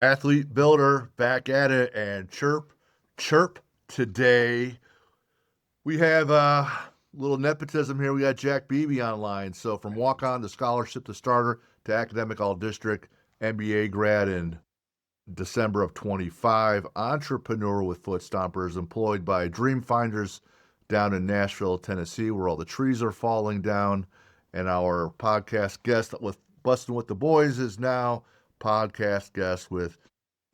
Athlete Builder back at it and chirp today. We have a little nepotism here. We got Jack Beebe online. So from walk-on to scholarship to starter to academic all district, MBA grad in December of 25, entrepreneur with Foot Stompers, employed by Dream Finders down in Nashville, Tennessee, where all the trees are falling down. And our podcast guest with Bustin' with the Boys is now podcast guest with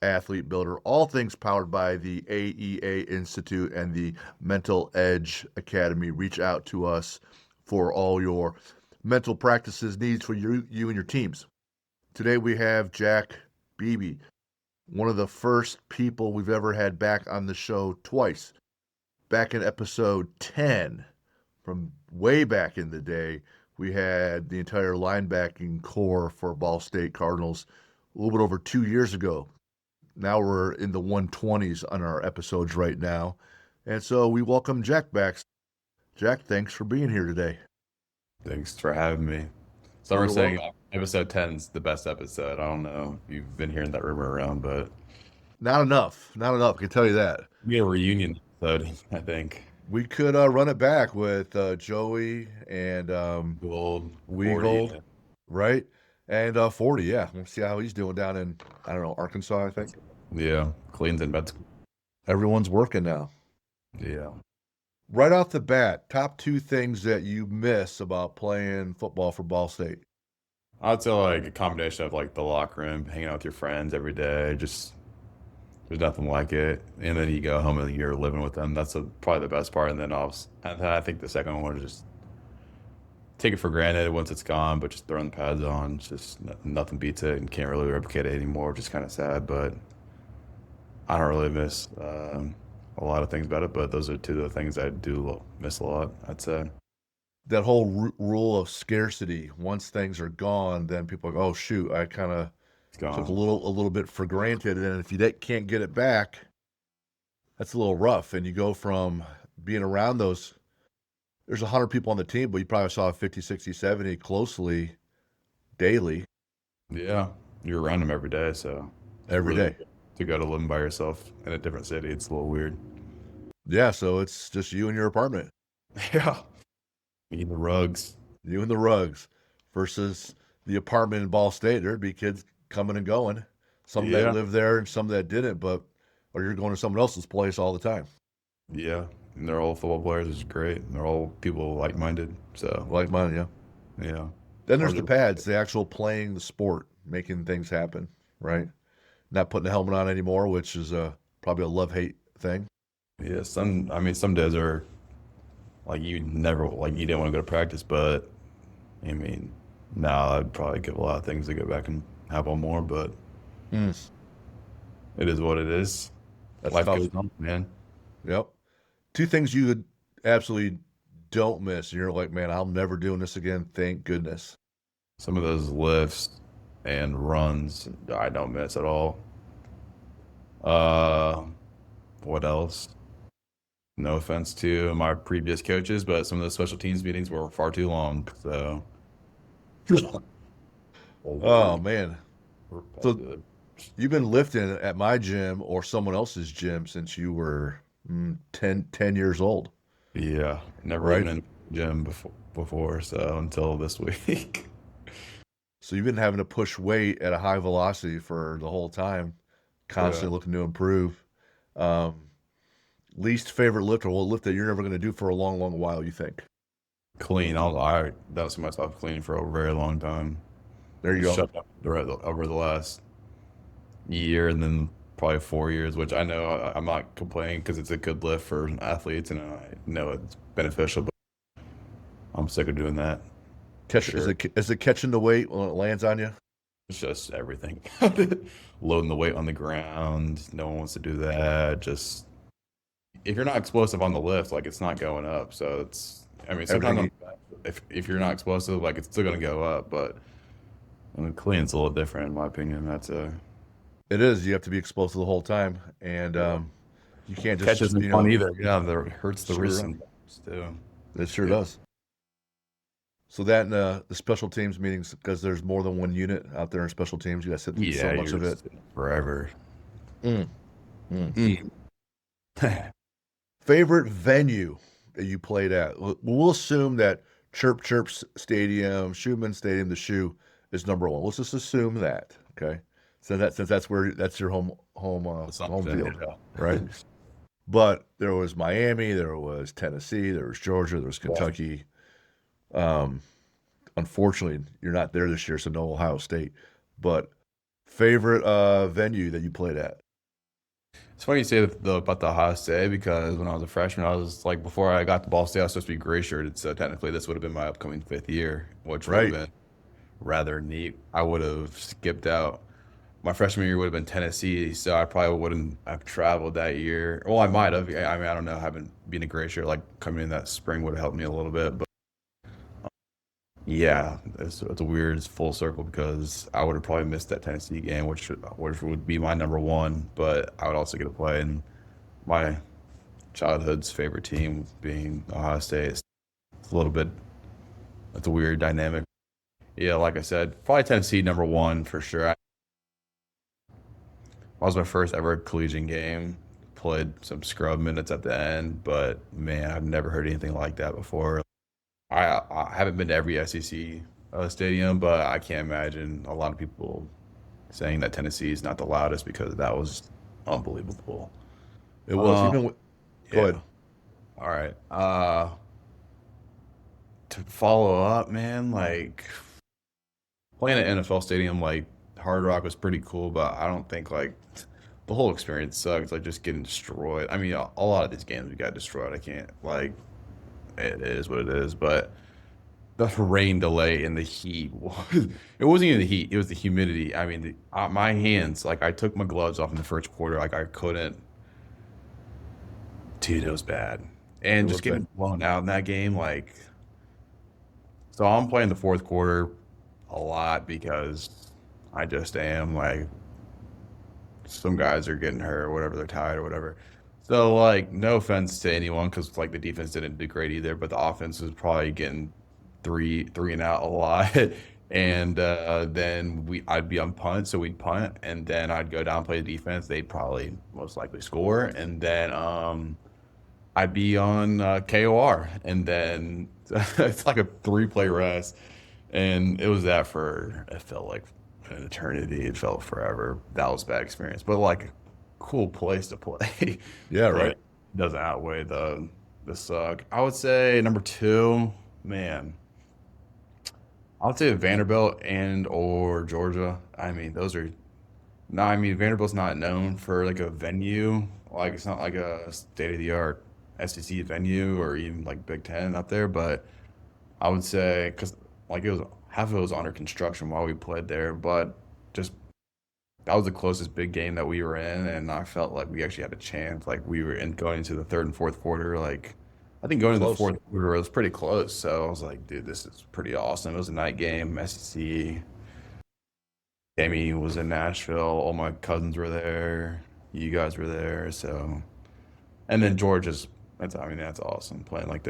Athlete Builder, all things powered by the AEA Institute and the Mental Edge Academy. Reach out to us for all your mental practices needs for you and your teams. Today we have Jack Beebe, one of the first people we've ever had back on the show twice. Back in episode 10, from way back in the day, we had the entire linebacking core for Ball State Cardinals a little bit over 2 years ago. Now we're in the 120s on our episodes right now. And so we welcome Jack back. Jack, thanks for being here today. Thanks for having me. So we're saying episode 10 is the best episode. I don't know if you've been hearing that rumor around, but Not enough. Not enough. I can tell you that. we had a reunion episode, I think. We could run it back with Joey and Gold, Weagle, 40. right? And 40, yeah. We'll see how he's doing down in, I don't know, Arkansas, I think. Yeah, Clean's med school. Everyone's working now. Yeah. Right off the bat, top two things that you miss about playing football for Ball State. I'd say like a combination of like the locker room, hanging out with your friends every day, just there's nothing like it. And then you go home and you're living with them. That's probably the best part. And then I think the second one is just take it for granted once it's gone, but just throwing the pads on. It's just nothing beats it and can't really replicate it anymore, which is kind of sad. But I don't really miss a lot of things about it, but those are two of the things I do miss a lot, I'd say. That whole rule of scarcity. Once things are gone, then people are like, oh shoot, I kind of It's gone. took a little bit for granted, and if you can't get it back, that's a little rough. And you go from being around those, there's 100 people on the team, but you probably saw 50, 60, 70 closely daily. Yeah, you're around them every day, so Every really day. to go to living by yourself in a different city, it's a little weird. Yeah, so it's just you and your apartment. Yeah. Eating the rugs. You and the rugs versus the apartment in Ball State. There'd be kids coming and going. Some that Yeah. live there and some that didn't, or you're going to someone else's place all the time. Yeah. And they're all football players, which is great. And they're all people like-minded. So, Like mine, yeah. yeah. Then there's the pads, the actual playing the sport, making things happen, right? Not putting the helmet on anymore, which is probably a love-hate thing. Yeah. Some days are like you didn't want to go to practice, but I mean, now I'd probably give a lot of things to go back and have one more, but Mm, it is what it is. that's Life tough. goes on, man. Yep. Two things you absolutely don't miss. And you're like, man, I'm never doing this again. Thank goodness. Some of those lifts and runs I don't miss at all. Uh, what else? No offense to my previous coaches, but some of the special teams meetings were far too long. So, Oh, man. So you've been lifting at my gym or someone else's gym since you were 10 years old. yeah, never Right. been in the gym before, so until this week. So you've been having to push weight at a high velocity for the whole time, constantly looking to improve. Um, least favorite lift or lift that you're never going to do for a long, long while, you think? Clean. I that was myself cleaning for a very long time. There you go. Shut up over the last year and then probably 4 years, which I know I'm not complaining because it's a good lift for athletes and I know it's beneficial, but I'm sick of doing that. Sure. Is it catching the weight when it lands on you? It's just everything. Loading the weight on the ground. No one wants to do that. Just if you're not explosive on the lift, like it's not going up. So sometimes Everything. if you're not explosive, like it's still gonna go up, but clean's a little different in my opinion. It is. You have to be explosive the whole time, and you can't Catch just isn't fun either. Yeah, that hurts the Sure. wrist sometimes too. It sure Yeah. does. So that and the special teams meetings, because there's more than one unit out there in special teams. You got to sit through so Yeah, much you're of it. just forever. Mm, mm. Mm. Favorite venue that you played at? We'll assume that Chirp Stadium, Schumann Stadium, the Shoe is number one. Let's just assume that, okay? Since that's your home Assumption, field, right? But there was Miami, there was Tennessee, there was Georgia, there was yeah. Kentucky. Um, Unfortunately, you're not there this year, so no Ohio State. But favorite venue that you played at? It's funny you say about the Ohio State because when I was a freshman, I was like, before I got to Ball State, I was supposed to be gray shirted. So technically, this would have been my upcoming 5th year, which would have Right. been rather neat. I would have skipped out. My freshman year would have been Tennessee, so I probably wouldn't have traveled that year. Well, I might have. I mean, I don't know. Having been a gray shirt, like coming in that spring would have helped me a little bit. But yeah, it's a weird full circle because I would have probably missed that Tennessee game, which would be my number one. But I would also get to play in my childhood's favorite team being Ohio State. It's a little bit, it's a weird dynamic. Yeah, like I said, probably Tennessee number one for sure. That was my first ever collegiate game. Played some scrub minutes at the end, but man, I've never heard anything like that before. I haven't been to every SEC stadium, but I can't imagine a lot of people saying that Tennessee is not the loudest because that was unbelievable. It was Uh, even with, go yeah. ahead. All right. To follow up, man, like playing at NFL stadium, like Hard Rock was pretty cool, but I don't think like the whole experience sucks. Like just getting destroyed. I mean, a lot of these games we got destroyed. I can't like it is what it is, but the rain delay and the heat was, it wasn't even the heat, it was the humidity. I mean, my hands, like I took my gloves off in the first quarter, like I couldn't, dude, it was bad. It And was just bad. getting blown out in that game, like, so I'm playing the fourth quarter a lot because I just am like, some guys are getting hurt or whatever, they're tired or whatever. So like, no offense to anyone, because like the defense didn't do great either, but the offense was probably getting three and out a lot. And then I'd be on punt, so we'd punt, and then I'd go down play the defense. They'd probably most likely score, and then I'd be on KOR, and then it's like a 3 play rest, and it was that for it felt like an eternity. It felt forever. That was a bad experience, but like cool place to play. Yeah, But right. it doesn't outweigh the suck. I would say number two, man. I would say Vanderbilt and or Georgia. I mean, those are no. I mean, Vanderbilt's not known for like a venue. Like it's not like a state of the art SEC venue or even like Big Ten up there. But I would say because like it was half of it was under construction while we played there, but just that was the closest big game that we were in, and I felt like we actually had a chance. Like we were in going into the third and fourth quarter. Like I think going to the Close. fourth quarter it was pretty close. So I was like, dude, this is pretty awesome. It was a night game, SEC. Amy was in Nashville. All my cousins were there. You guys were there. So and then Georgia's. That's I mean that's awesome. Playing like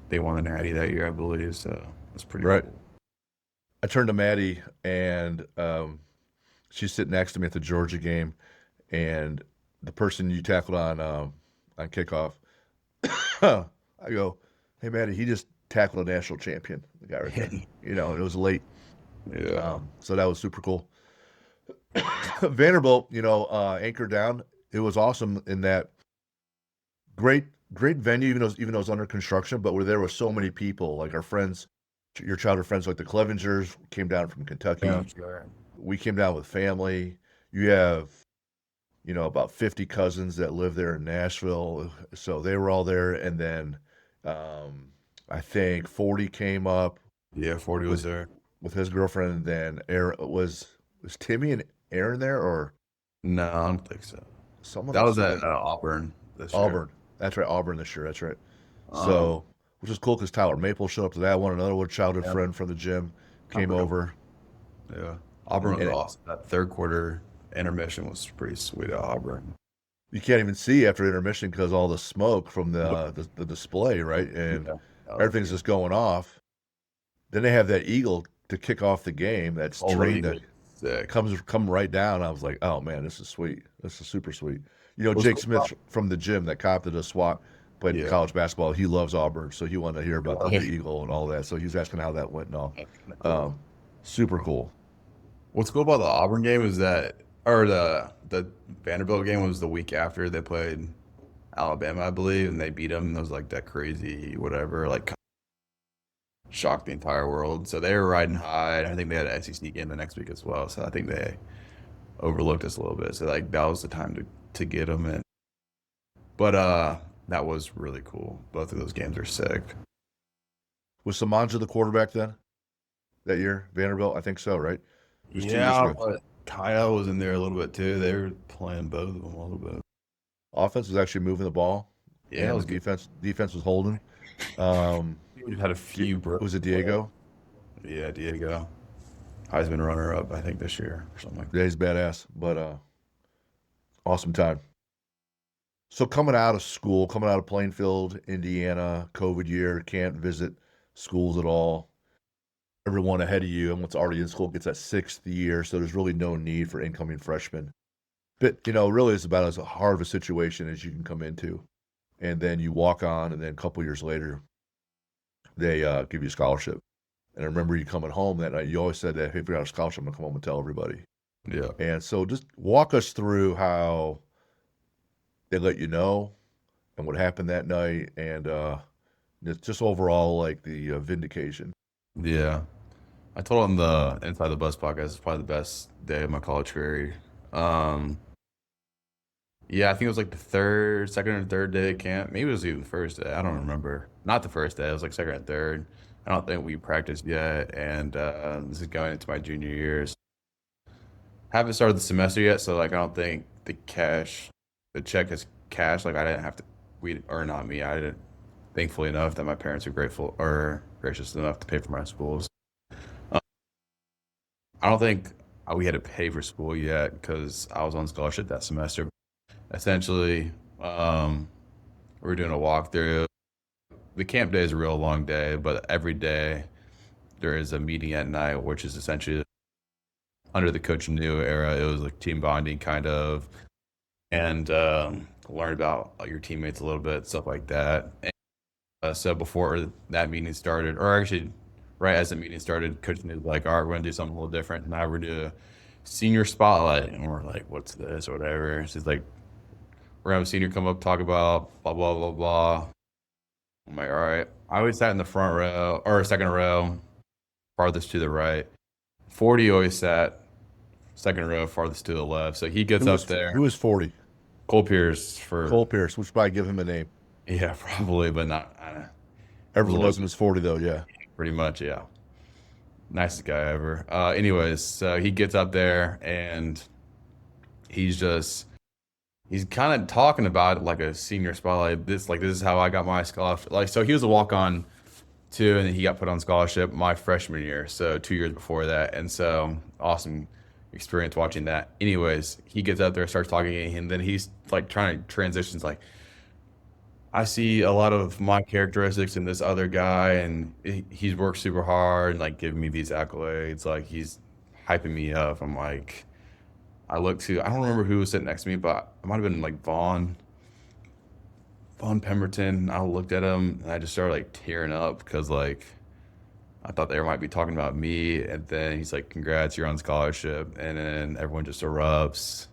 they won the Natty that year, I believe. So it's pretty Right. cool. I turned to Maddie, and she's sitting next to me at the Georgia game, and the person you tackled on kickoff, I go, "Hey, Maddie, he just tackled a national champion, the guy right there." And it was late, Yeah. so that was super cool. Vanderbilt, anchored down. It was awesome in that great, great venue, even though it's under construction, but where there were so many people, like our friends, your childhood friends, like the Clevingers came down from Yeah, Kentucky. sure. We came down with family. You have, about 50 cousins that live there in Nashville, so they were all there. And then, I think 40 came up Yeah, 40 was with there. with his girlfriend. And then Aaron was Timmy and Aaron there, or No, I don't think so. someone That else? was I at think Auburn this year. Auburn. That's right, Auburn this year. That's right. Um, So, which is cool because Tyler Maple showed up to that one. Another one, childhood yeah, friend from the gym, I came forgot. over. Yeah, Auburn was And awesome. That third quarter intermission was pretty sweet at Auburn. you can't even see after intermission because all the smoke from Nope. the display, right? And Yeah, that was everything's good. just going off. Then they have that eagle to kick off the game. That's Oh, let me trained go. to Sick. come right down. I was like, oh man, this is sweet. This is super sweet. You know, What's Jake cool about Smith from the gym, that cop that does SWAT, played yeah. college basketball. He loves Auburn, so he wanted to hear about the Right. eagle and all that. So he was asking how that went and all. That's kind of cool. Um, super cool. What's cool about the Auburn game is that, or the Vanderbilt game was the week after they played Alabama, I believe, and they beat them. It was like that crazy whatever, like shocked the entire world. So they were riding high. And I think they had an SEC game the next week as well. So I think they overlooked us a little bit. So like that was the time to get them in. But that was really cool. Both of those games are sick. Was Samanja the quarterback then that year? Vanderbilt, I think so, right? It was 2 years Yeah, ago. but Kyle was in there a little bit too. They were playing both of them a little bit. Offense was actually moving the ball, Yeah, it and the was good. defense was holding. Um, We've had a few bro. was it Diego? Yeah, Diego. Heisman runner up, I think, this year or something like that. Yeah, he's badass, but awesome time. So coming out of school, coming out of Plainfield, Indiana, COVID year, can't visit schools at all. Everyone ahead of you and what's already in school gets that 6th year, so there's really no need for incoming freshmen. But, you know, really it's about as hard of a situation as you can come into. And then you walk on, and then a couple years later, they give you a scholarship. And I remember you coming home that night, you always said that, hey, if we got a scholarship, I'm going to come home and tell everybody. Yeah. And so just walk us through how they let you know and what happened that night, and just overall like the vindication. Yeah. I told him the Inside the Bus podcast is probably the best day of my college career. Um, yeah, I think it was like the second or third day of camp. Maybe it was even the first day. I don't remember. Not the first day. It was like second or third. I don't think we practiced yet. And this is going into my junior years. Haven't started the semester yet, so like I don't think the check is cash. Like I didn't have to, or not me. I didn't. Thankfully enough that my parents were grateful or gracious enough to pay for my schools. Um, I don't think we had to pay for school yet because I was on scholarship that semester. Essentially, we were doing a walkthrough. The camp day is a real long day, but every day there is a meeting at night, which is essentially under the Coach New era. It was like team bonding kind of, and learn about your teammates a little bit, stuff like that. And, so before that meeting started, or actually right as the meeting started, Coach New was like, all right, we're going to do something a little different. Now we're doing a senior spotlight. And we're like, what's this or whatever. She's like, we're gonna have a senior come up, talk about blah blah blah blah. I'm like, all right. I always sat in the front row or second row, farthest to the right. 40 always sat second row, farthest to the left. So he gets up there. Who was 40? Cole Pierce for Cole Pierce. We should probably give him a name. yeah, probably, but not Everyone knows him as 40 though. Yeah. pretty much, yeah. Nicest guy ever. Anyways, so he gets up there and he's kind of talking about it like a senior spotlight. This is how I got my scholarship. Like, so he was a walk on too, and then he got put on scholarship my freshman year, so 2 years before that. And so awesome experience watching that. Anyways, he gets out there, starts talking, and then he's like trying to transitions. Like, I see a lot of my characteristics in this other guy, and he's worked super hard and like giving me these accolades. Like he's hyping me up. I'm like. I don't remember who was sitting next to me, but it might have been like Vaughn Pemberton. I looked at him and I just started like tearing up because like I thought they might be talking about me. And then he's like, congrats, you're on scholarship. And then everyone just erupts.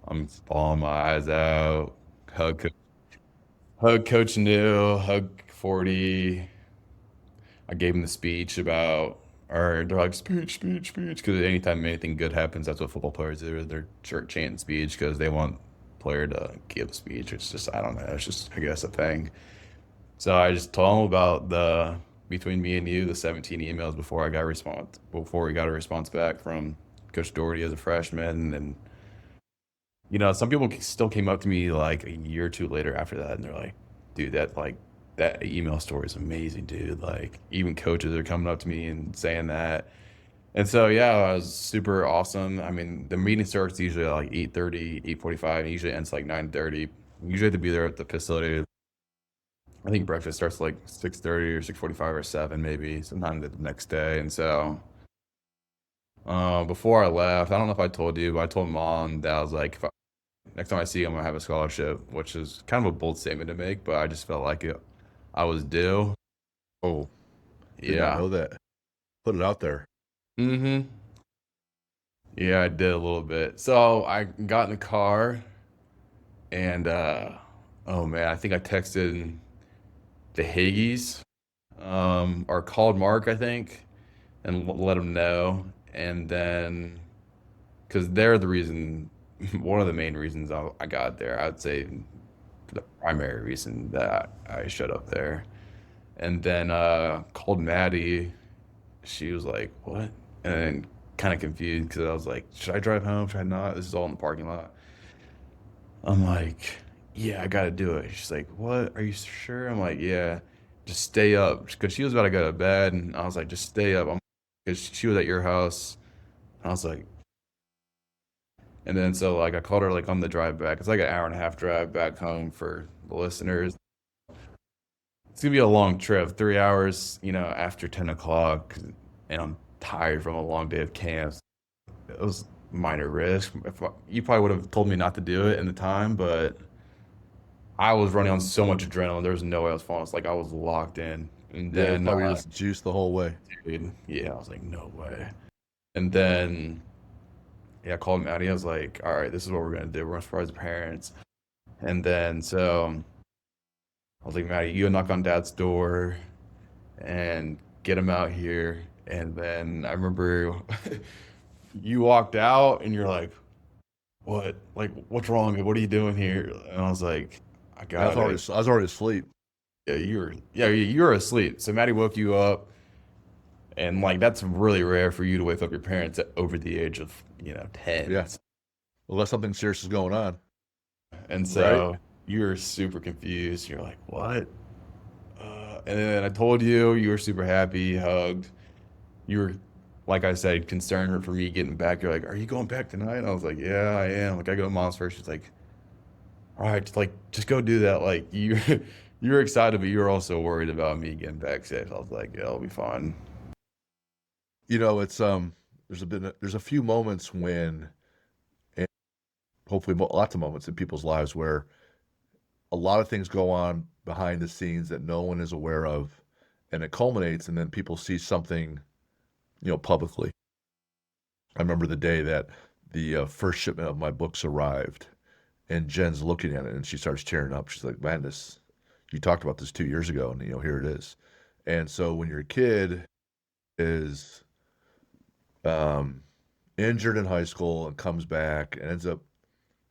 I'm bawling my eyes out. Hug, hug Coach New, hug 40. I gave him the speech about, or they're like, speech, because anytime anything good happens, that's what football players do. They're shirt chanting speech because they want player to give a speech. It's just, I don't know. It's just, I guess, a thing. So I just told him about between me and you, the 17 emails before we got a response back from Coach Doherty as a freshman. And, some people still came up to me like a year or two later after that. And they're like, dude, that email story is amazing, dude. Like even coaches are coming up to me and saying that. And so, yeah, it was super awesome. I mean, the meeting starts usually at like 8:30, 8:45, and usually ends like 9:30. Usually have to be there at the facility I think breakfast starts like 6:30 or 6:45 or 7 maybe, sometime the next day. And so before I left, I don't know if I told you, but I told mom that I was like, next time I see you, I'm gonna have a scholarship, which is kind of a bold statement to make, but I just felt like I was due. Oh, did not Yeah. know that. Put it out there. Mm-hmm. Yeah, I did a little bit. So I got in the car and oh man, I think I texted the Haggies, or called Mark, I think, and let him know. And then, because they're the reason, one of the main reasons I got there, I would say the primary reason that I showed up there. And then called Maddie. She was like, "What?" And then kind of confused because I was like, "Should I drive home? Should I not? This is all in the parking lot." I'm like, "Yeah, I gotta do it." She's like, "What? Are you sure?" I'm like, "Yeah, just stay up." Because she was about to go to bed, and I was like, "Just stay up." Because she was at your house. And I was like, and then so like I called her like on the drive back. It's like an hour and a half drive back home for the listeners. It's gonna be a long trip, 3 hours, after 10 o'clock, and I'm tired from a long day of camps. It was minor risk. You probably would have told me not to do it in the time, but I was running on so much adrenaline. There was no way I was falling. It's like I was locked in. And Yeah, it's then, probably just juice the whole way. dude, yeah, I was like, no way. And then, yeah, I called Maddie. I was like, all right, this is what we're gonna do. We're gonna surprise the parents. And then, so I was like, Maddie, you knock on Dad's door and get him out here. And then I remember you walked out and you're like, what? Like, what's wrong? What are you doing here? And I was like, I got it. I was already asleep. Yeah, you were asleep. So Maddie woke you up, and like that's really rare for you to wake up your parents at over the age of 10. Yeah, unless something serious is going on, And right? so you were super confused. You're like, what? And then I told you, you were super happy, you hugged. You were, like I said, concerned for me getting back. You're like, are you going back tonight? And I was like, yeah, I am. Like, I go to mom's first. She's like, all right, just go do that. Like, you're excited, but you're also worried about me getting back safe. I was like, yeah, it'll be fine. It's there's a few moments when, and hopefully lots of moments in people's lives where a lot of things go on behind the scenes that no one is aware of, and it culminates, and then people see something, publicly. I remember the day that the first shipment of my books arrived, and Jen's looking at it, and she starts tearing up. She's like, "Man, you talked about this 2 years ago, and here it is." And so when your kid is um, injured in high school and comes back and ends up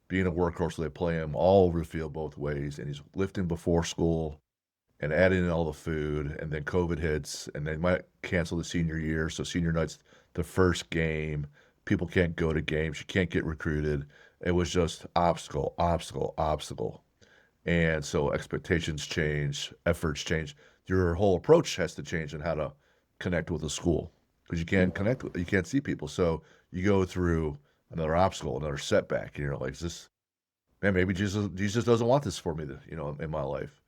being a workhorse, so they play him all over the field both ways, and he's lifting before school and adding in all the food, and then COVID hits, and they might cancel the senior year. So senior night's the first game. People can't go to games. You can't get recruited. It was just obstacle, obstacle, obstacle. And so expectations change, efforts change. Your whole approach has to change in how to connect with a school because you can't connect, you can't see people. So you go through another obstacle, another setback, and you're like, is this, man, maybe Jesus doesn't want this for me, in my life.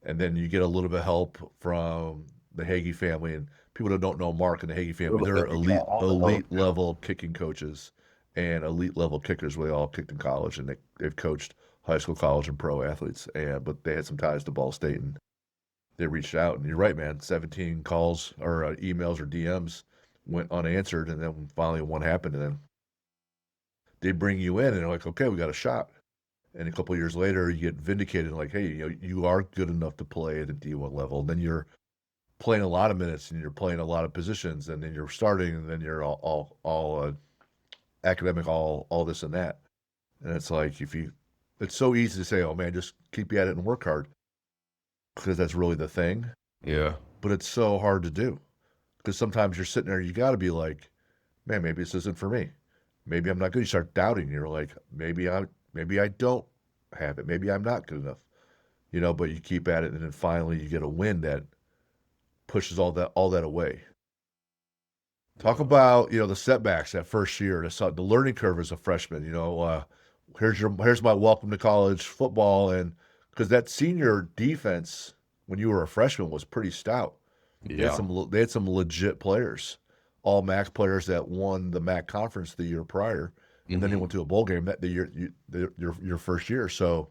And then you get a little bit of help from the Hagee family, and people that don't know Mark and the Hagee family, they're elite level kicking coaches and elite level kickers. We all kicked in college, and they've coached high school, college, and pro athletes. But they had some ties to Ball State, and they reached out. And you're right, man. 17 calls or emails or DMs went unanswered, and then finally one happened, and then they bring you in, and they're like, okay, we got a shot. And a couple of years later, you get vindicated, like, hey, you are good enough to play at a D1 level. And then you're playing a lot of minutes, and you're playing a lot of positions, and then you're starting, and then you're all academic, all this and that. And it's like it's so easy to say, oh man, just keep at it and work hard, because that's really the thing. Yeah. But it's so hard to do because sometimes you're sitting there, you got to be like, man, maybe this isn't for me. Maybe I'm not good. You start doubting. You're like, maybe I don't have it. Maybe I'm not good enough. But you keep at it, and then finally you get a win that pushes all that away. Talk about the setbacks that first year, the learning curve as a freshman. Here's my welcome to college football, and because that senior defense when you were a freshman was pretty stout. Yeah. They had some legit players, all MAC players that won the MAC conference the year prior, and then they Hmm. went to a bowl game that your first year. So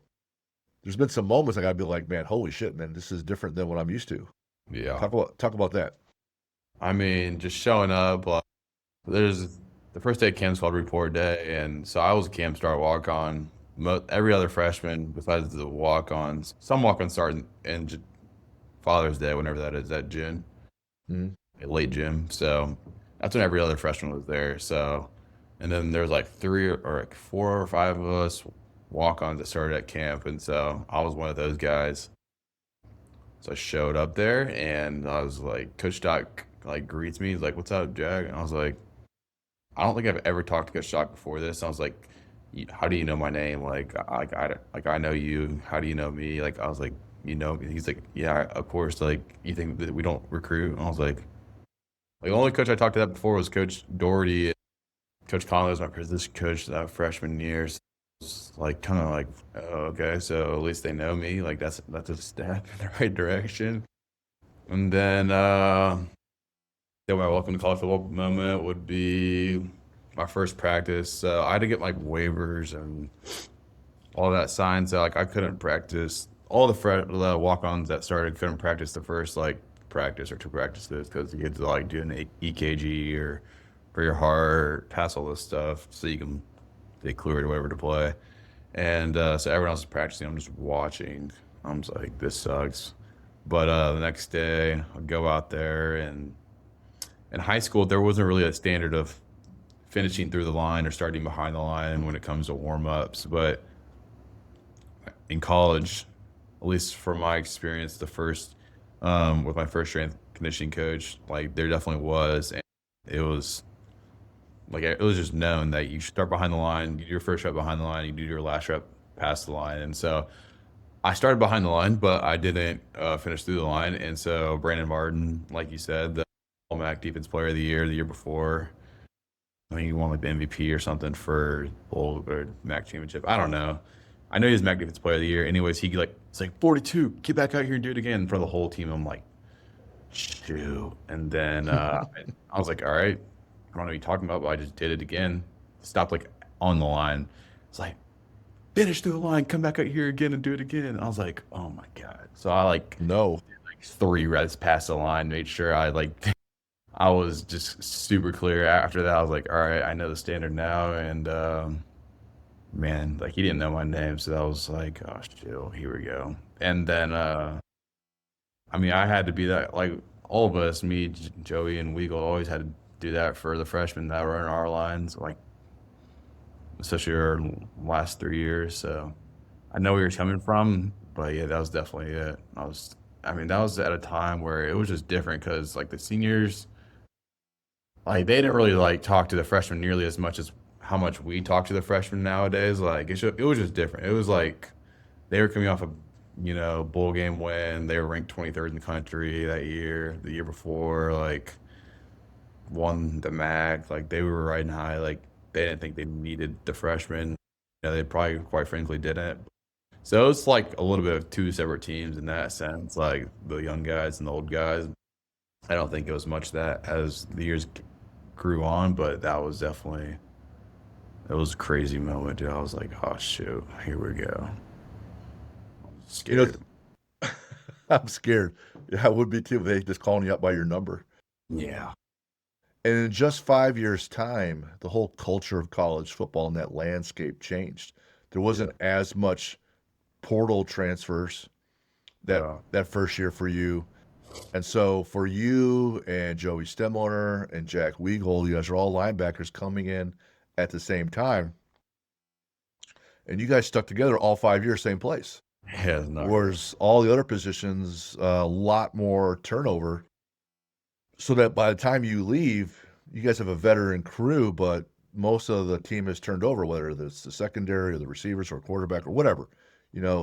there's been some moments I gotta be like, man, holy shit, man, this is different than what I'm used to. Yeah. Talk about that. I mean, just showing up. There's the first day of camp's called report day, and so I was a camp star walk on. Every other freshman, besides the walk ons, some walk ons start in Father's Day, whenever that is, that June, Mhm. late June. So that's when every other freshman was there. So, and then there's like three or like four or five of us walk ons that started at camp, and so I was one of those guys. So I showed up there, and I was like, Coach Doc like greets me. He's like, "What's up, Jack?" And I was like, I don't think I've ever talked to Coach Doc before this. I was like, "How do you know my name? Like I know you. How do you know me?" Like I was like, "You know me?" He's like, "Yeah, of course." Like, you think that we don't recruit? And I was like the only coach I talked to that before was Coach Doherty. Coach Conley was my position coach that freshman year. So it's like kind of like, oh, okay, so at least they know me. Like that's a step in the right direction. And then my welcome to college football moment would be my first practice. So I had to get like waivers and all that signed. So like I couldn't practice. All the walk-ons that started couldn't practice the first like practice or two practices because you had to like do an EKG or for your heart, pass all this stuff so you can get cleared or whatever to play. And so everyone else is practicing. I'm just watching. I'm just like, this sucks. But the next day, I'd go out there, and in high school, there wasn't really a standard of finishing through the line or starting behind the line when it comes to warm ups. But in college, at least from my experience, with my first strength conditioning coach, like there definitely was, and it was like it was just known that you start behind the line, you do your first rep behind the line, you do your last rep past the line, and so I started behind the line, but I didn't finish through the line, and so Brandon Martin, like you said, the All-MAC Defense Player of the year before, I think he won like the MVP or something for Bowl or MAC championship. I don't know. I know he was MAC Defense Player of the Year. Anyways, it's like 42. Get back out here and do it again in front of the whole team. I'm like, shoot. And then I was like, all right, I don't know what you're talking about, but I just did it again. Stopped like on the line. It's like, finish through the line, come back out here again and do it again. And I was like, oh my God. So I like No. three reps past the line, made sure I like I was just super clear. After that, I was like, all right, I know the standard now. And man, like he didn't know my name. So that was like, oh, shit, here we go. And then, I mean, I had to be that, like all of us, me, Joey, and Weagle always had to do that for the freshmen that were in our lines, like, especially our last 3 years. So I know where you're coming from, but yeah, that was definitely it. I mean, that was at a time where it was just different because like the seniors, like they didn't really like talk to the freshmen nearly as much as how much we talk to the freshmen nowadays. Like it was just different. It was like they were coming off a bowl game win. They were ranked 23rd in the country that year. The year before, like won the MAC. Like they were riding high. Like they didn't think they needed the freshmen. They probably quite frankly didn't. So it's like a little bit of two separate teams in that sense, like the young guys and the old guys. I don't think it was much that as the years grew on, but that was definitely it was a crazy moment, dude. I was like, oh shoot, here we go. You know, Scared. I'm scared. Yeah, I would be too. They just calling you up by your number. Yeah. And in just 5 years' time, the whole culture of college football and that landscape changed. There Yeah. wasn't as much portal transfers Yeah. that first year for you. And so for you and Joey Stemler and Jack Weagle, you guys are all linebackers coming in at the same time. And you guys stuck together all 5 years, same place. Yeah, it's not good. Whereas all the other positions, a lot more turnover. So that by the time you leave, you guys have a veteran crew, but most of the team has turned over, whether it's the secondary or the receivers or quarterback or whatever,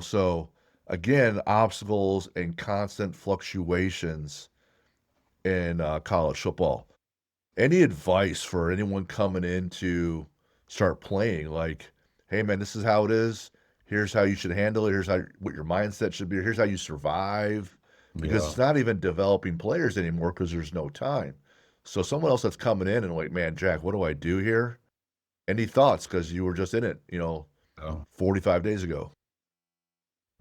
So again, obstacles and constant fluctuations in college football. Any advice for anyone coming in to start playing? Like, hey man, this is how it is. Here's how you should handle it. Here's what your mindset should be. Here's how you survive. because Yeah. it's not even developing players anymore because there's no time. So someone else that's coming in and like, man, Jack, what do I do here? Any thoughts? Because you were just in it, 45 days ago.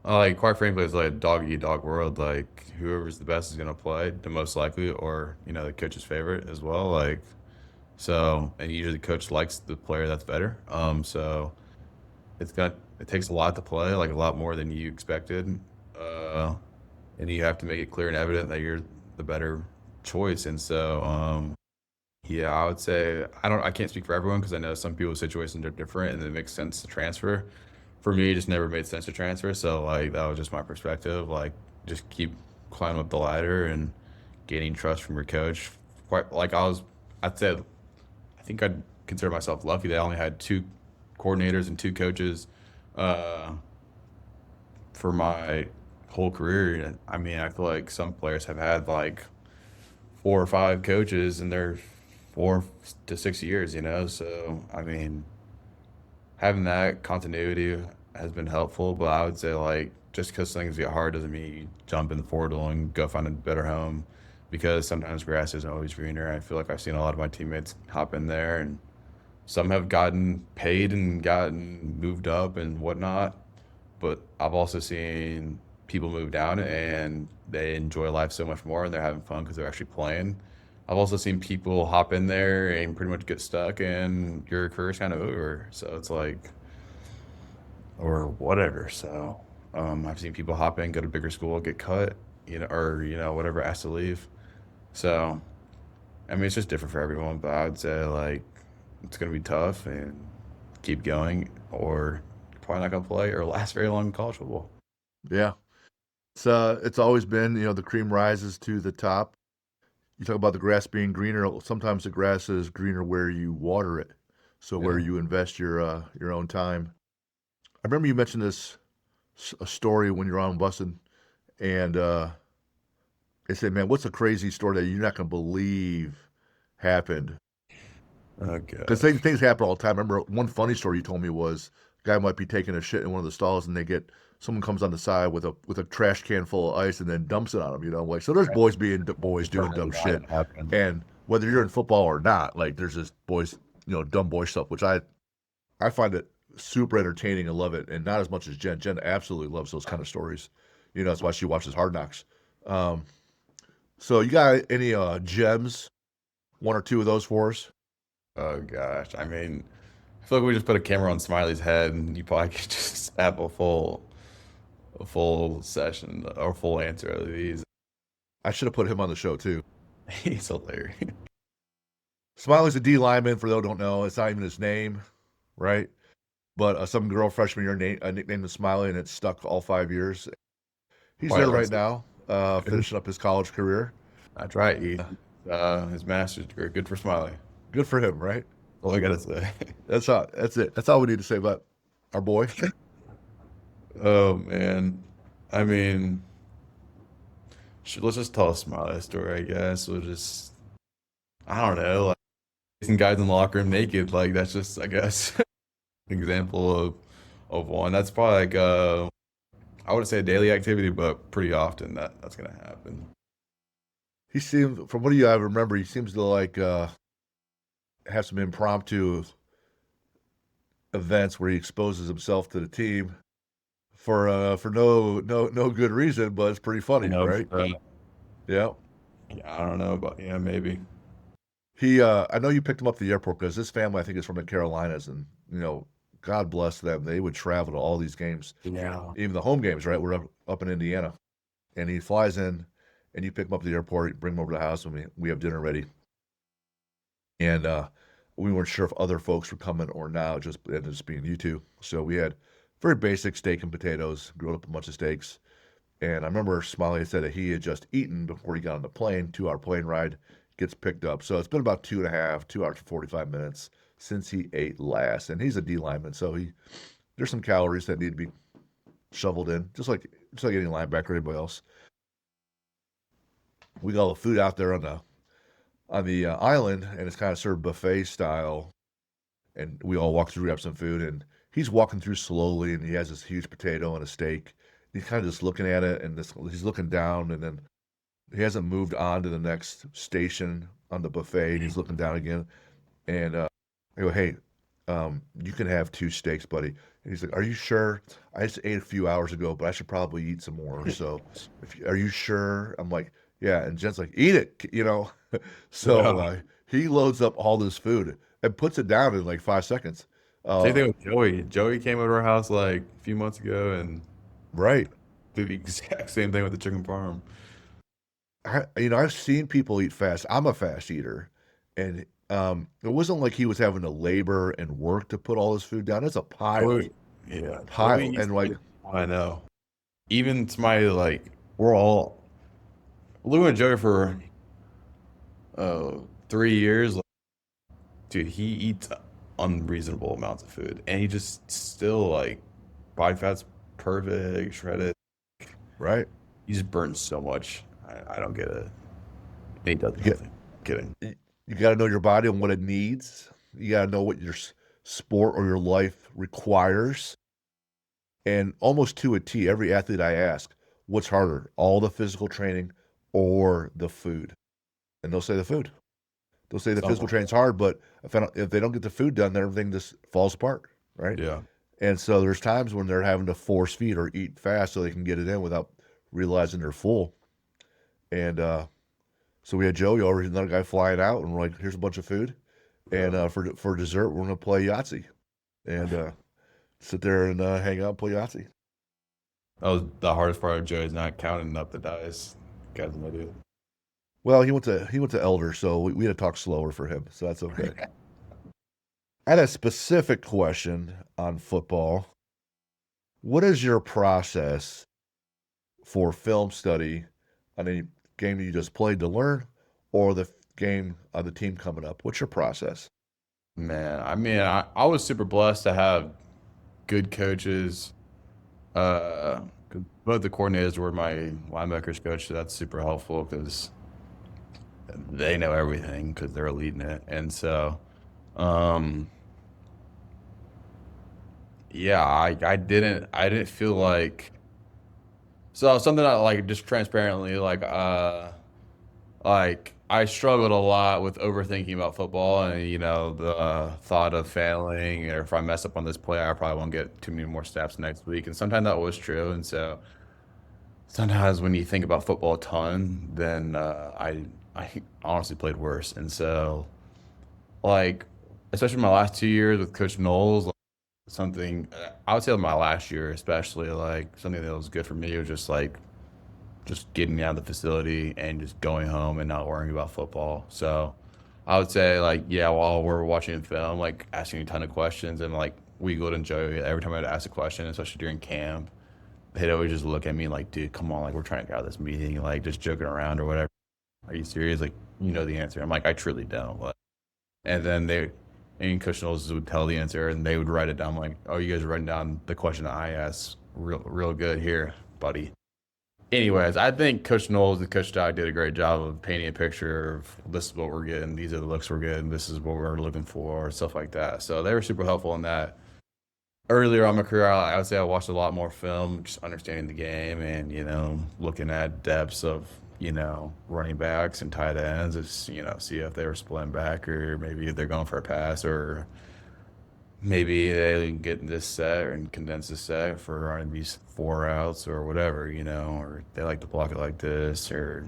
Like quite frankly, it's like a dog eat dog world. Like whoever's the best is gonna play the most likely, or the coach's favorite as well. Like so, and usually the coach likes the player that's better. So it takes a lot to play, like a lot more than you expected. Uh, and you have to make it clear and evident that you're the better choice. And so, yeah, I would say I can't speak for everyone because I know some people's situations are different and it makes sense to transfer. For me, it just never made sense to transfer. So like that was just my perspective. Like just keep climbing up the ladder and gaining trust from your coach. Quite like I'd say I think I'd consider myself lucky that I only had two coordinators and two coaches uh, for my whole career. I mean, I feel like some players have had like 4 or 5 coaches in their 4 to 6 years, So, I mean, having that continuity has been helpful, but I would say like just because things get hard doesn't mean you jump in the portal and go find a better home because sometimes grass isn't always greener. I feel like I've seen a lot of my teammates hop in there and some have gotten paid and gotten moved up and whatnot, but I've also seen people move down and they enjoy life so much more and they're having fun because they're actually playing. I've also seen people hop in there and pretty much get stuck and your career's kind of over. So it's like, or whatever. So I've seen people hop in, go to bigger school, get cut, or whatever, asked to leave. So I mean, it's just different for everyone, but I would say like it's gonna be tough and keep going, or you're probably not gonna play or last very long in college football. Yeah. It's always been, the cream rises to the top. You talk about the grass being greener. Sometimes the grass is greener where you water it. So where Yeah. you invest your own time. I remember you mentioned a story when you're on bussing, and they said, "Man, what's a crazy story that you're not gonna believe happened?" Oh Because gosh. things happen all the time. I remember one funny story you told me was a guy might be taking a shit in one of the stalls, and someone comes on the side with a trash can full of ice and then dumps it on him. Like so. There's boys being boys doing dumb shit, That happened. and whether you're in football or not, like there's just boys, dumb boy stuff, which I find it super entertaining and love it, and not as much as Jen. Jen absolutely loves those kind of stories. That's why she watches Hard Knocks. Um, so you got any gems? One or two of those for us? Oh gosh. I mean, I feel like we just put a camera on Smiley's head and you probably could just have a full session or full answer of these. I should have put him on the show too. He's hilarious. Smiley's a D lineman. For those who don't know, it's not even his name, right? But some girl freshman year nicknamed him Smiley, and it's stuck all 5 years. He's Quite there right honestly. now, finishing up his college career. That's right. His master's degree. Good for Smiley. Good for him, right? All I gotta say. That's it. That's all we need to say about our boy. Oh man. I mean, let's just tell a Smiley story, I guess. I don't know, like some guys in the locker room naked. Like that's just, I guess, an example of one. That's probably like I wouldn't say a daily activity, but pretty often that's gonna happen. He seems, from what I remember, he seems to like have some impromptu events where he exposes himself to the team for no good reason, but it's pretty You funny, know, right? Yeah. yeah, I don't know, but yeah, maybe. I know you picked him up at the airport because his family, I think, is from the Carolinas, and God bless them. They would travel to all these games, Yeah. even the home games, right? We're up in Indiana, and he flies in, and you pick him up at the airport, bring him over to the house, and we have dinner ready, and we weren't sure if other folks were coming or not. Just ended up just being you two, so we had very basic steak and potatoes, grilled up a bunch of steaks, and I remember Smiley said that he had just eaten before he got on the plane, 2 hour plane ride, gets picked up. So it's been about 2.5, 2 hours and 45 minutes since he ate last. And he's a D lineman, so there's some calories that need to be shoveled in, just like any linebacker or anybody else. We got all the food out there on the island, and it's kind of served buffet style. And we all walk through, grab some food, and he's walking through slowly, and he has this huge potato and a steak, he's kind of just looking at it, and he's looking down, and then he hasn't moved on to the next station on the buffet, and he's looking down again. And I go, hey, you can have 2 steaks, buddy. And he's like, are you sure? I just ate a few hours ago, but I should probably eat some more. So, are you sure? I'm like, yeah. And Jen's like, eat it, you know. So Yeah. he loads up all this food and puts it down in like 5 seconds. Same Uh, thing with Joey. Joey came over to our house like a few months ago and right. did the exact same thing with the chicken parm. I've seen people eat fast. I'm a fast eater, and it wasn't like he was having to labor and work to put all his food down. It's a pile, Joey, yeah, Joey pile, used and to like, eat. I know. Even somebody like we're all Lou and Joey for 3 years. Like, dude, he eats unreasonable amounts of food, and he just still like body fat's perfect, shredded. right? He just burns so much. I don't get it. And he does You get nothing. Kidding. you got to know your body and what it needs. You got to know what your sport or your life requires, and almost to a T, every athlete I ask, what's harder, all the physical training or the food? And they'll say the food. They'll say the physical Someone. training's hard, but if they don't get the food done, then everything just falls apart, right? Yeah. And so there's times when they're having to force feed or eat fast so they can get it in without realizing they're full. And so we had Joey over, another guy flying out, and we're like, "Here's a bunch of food, and Yeah. for dessert, we're gonna play Yahtzee, and sit there and hang out and play Yahtzee." That was the hardest part of Joey's not counting up the dice. Got no idea. Well, he went to Elder, so we had to talk slower for him, so that's okay. I had a specific question on football. What is your process for film study on any game that you just played to learn, or the game of the team coming up? What's your process? Man, I mean, I was super blessed to have good coaches. 'Cause both the coordinators were my linebackers coach, so that's super helpful because they know everything because they're leading it. And so, um, yeah, I didn't feel like something that like just transparently like I struggled a lot with overthinking about football and the thought of failing or if I mess up on this play, I probably won't get too many more snaps next week. And sometimes that was true. And so sometimes when you think about football a ton, then I honestly played worse. And so like especially my last 2 years with Coach Knowles, like, something I would say my last year especially like something that was good for me was just getting out of the facility and just going home and not worrying about football. So I would say like, yeah, while we're watching film, like asking a ton of questions and like we would enjoy it every time I'd ask a question, especially during camp. They'd always just look at me like, dude, come on, like we're trying to get out of this meeting, like just joking around or whatever. Are you serious? Like, you know the answer. I'm like, I truly don't. Like, and then and Coach Knowles would tell the answer and they would write it down. I'm like, oh, you guys are writing down the question that I asked. Real good here, buddy. Anyways, I think Coach Knowles and Coach Dodd did a great job of painting a picture of this is what we're getting, these are the looks we're getting, this is what we're looking for, stuff like that. So they were super helpful in that. Earlier on my career, I would say I watched a lot more film, just understanding the game and, looking at depths of, running backs and tight ends, just, see if they were splitting back or maybe if they're going for a pass or maybe they get this set and condense this set for running these 4 routes or whatever, or they like to block it like this or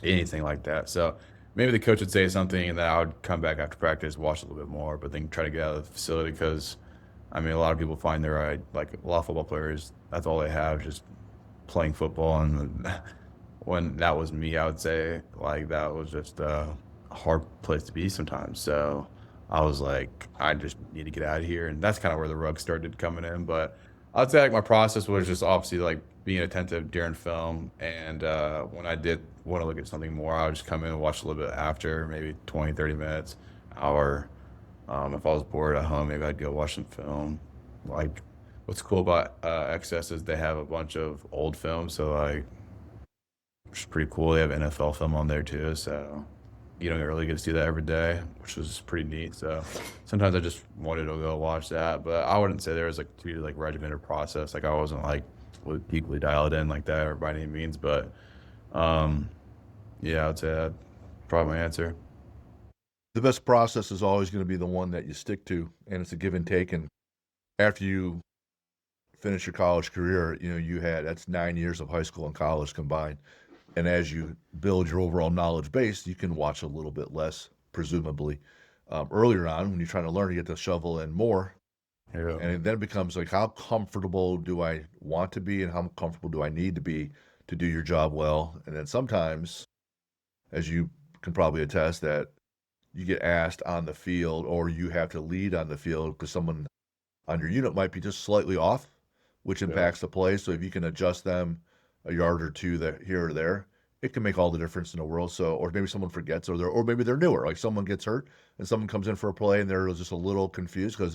anything like that. So maybe the coach would say something and then I would come back after practice, watch a little bit more, but then try to get out of the facility because, I mean, a lot of people find like a lot of football players, that's all they have, just playing football. And when that was me, I would say like that was just a hard place to be sometimes. So I was like, I just need to get out of here. And that's kind of where the rug started coming in. But I'd say like my process was just obviously like being attentive during film. And when I did want to look at something more, I would just come in and watch a little bit after, maybe 20, 30 minutes, hour. If I was bored at home, maybe I'd go watch some film. Like what's cool about XS is they have a bunch of old films. So like, which is pretty cool. They have NFL film on there too. So you don't really get to see that every day, which was pretty neat. So sometimes I just wanted to go watch that, but I wouldn't say there was like too like regimented process. Like I wasn't like was equally dialed in like that or by any means, but um, yeah, I'd say that's probably my answer. The best process is always going to be the one that you stick to, and it's a give and take. And after you finish your college career, that's 9 years of high school and college combined. And as you build your overall knowledge base, you can watch a little bit less, presumably. Earlier on, when you're trying to learn, you get to shovel in more. Yeah, And then it becomes like, how comfortable do I want to be and how comfortable do I need to be to do your job well? And then sometimes, as you can probably attest, that you get asked on the field or you have to lead on the field because someone on your unit might be just slightly off, which yeah, impacts the play. So if you can adjust them a yard or two that here or there, it can make all the difference in the world. So, or maybe someone forgets, or maybe they're newer. Like someone gets hurt and someone comes in for a play and they're just a little confused because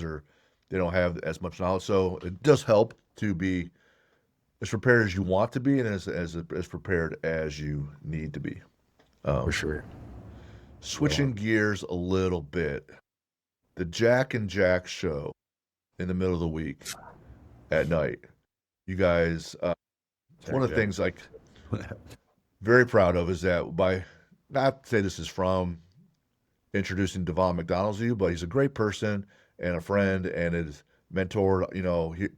they don't have as much knowledge. So it does help to be as prepared as you want to be and as prepared as you need to be. for sure. Switching gears a little bit, the Jack and Jack show in the middle of the week at night. You guys, one of the things like very proud of is that by not to say this is from introducing Devon McDonald to you, but he's a great person and a friend and has mentored,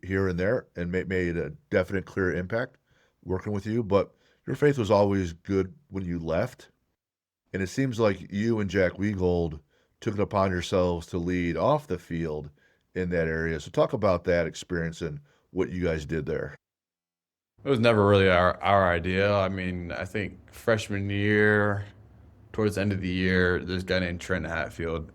here and there and made a definite clear impact working with you. But your faith was always good when you left. And it seems like you and Jack Wegold took it upon yourselves to lead off the field in that area. So talk about that experience and what you guys did there. It was never really our idea. I mean, I think freshman year, towards the end of the year, this guy named Trent Hatfield,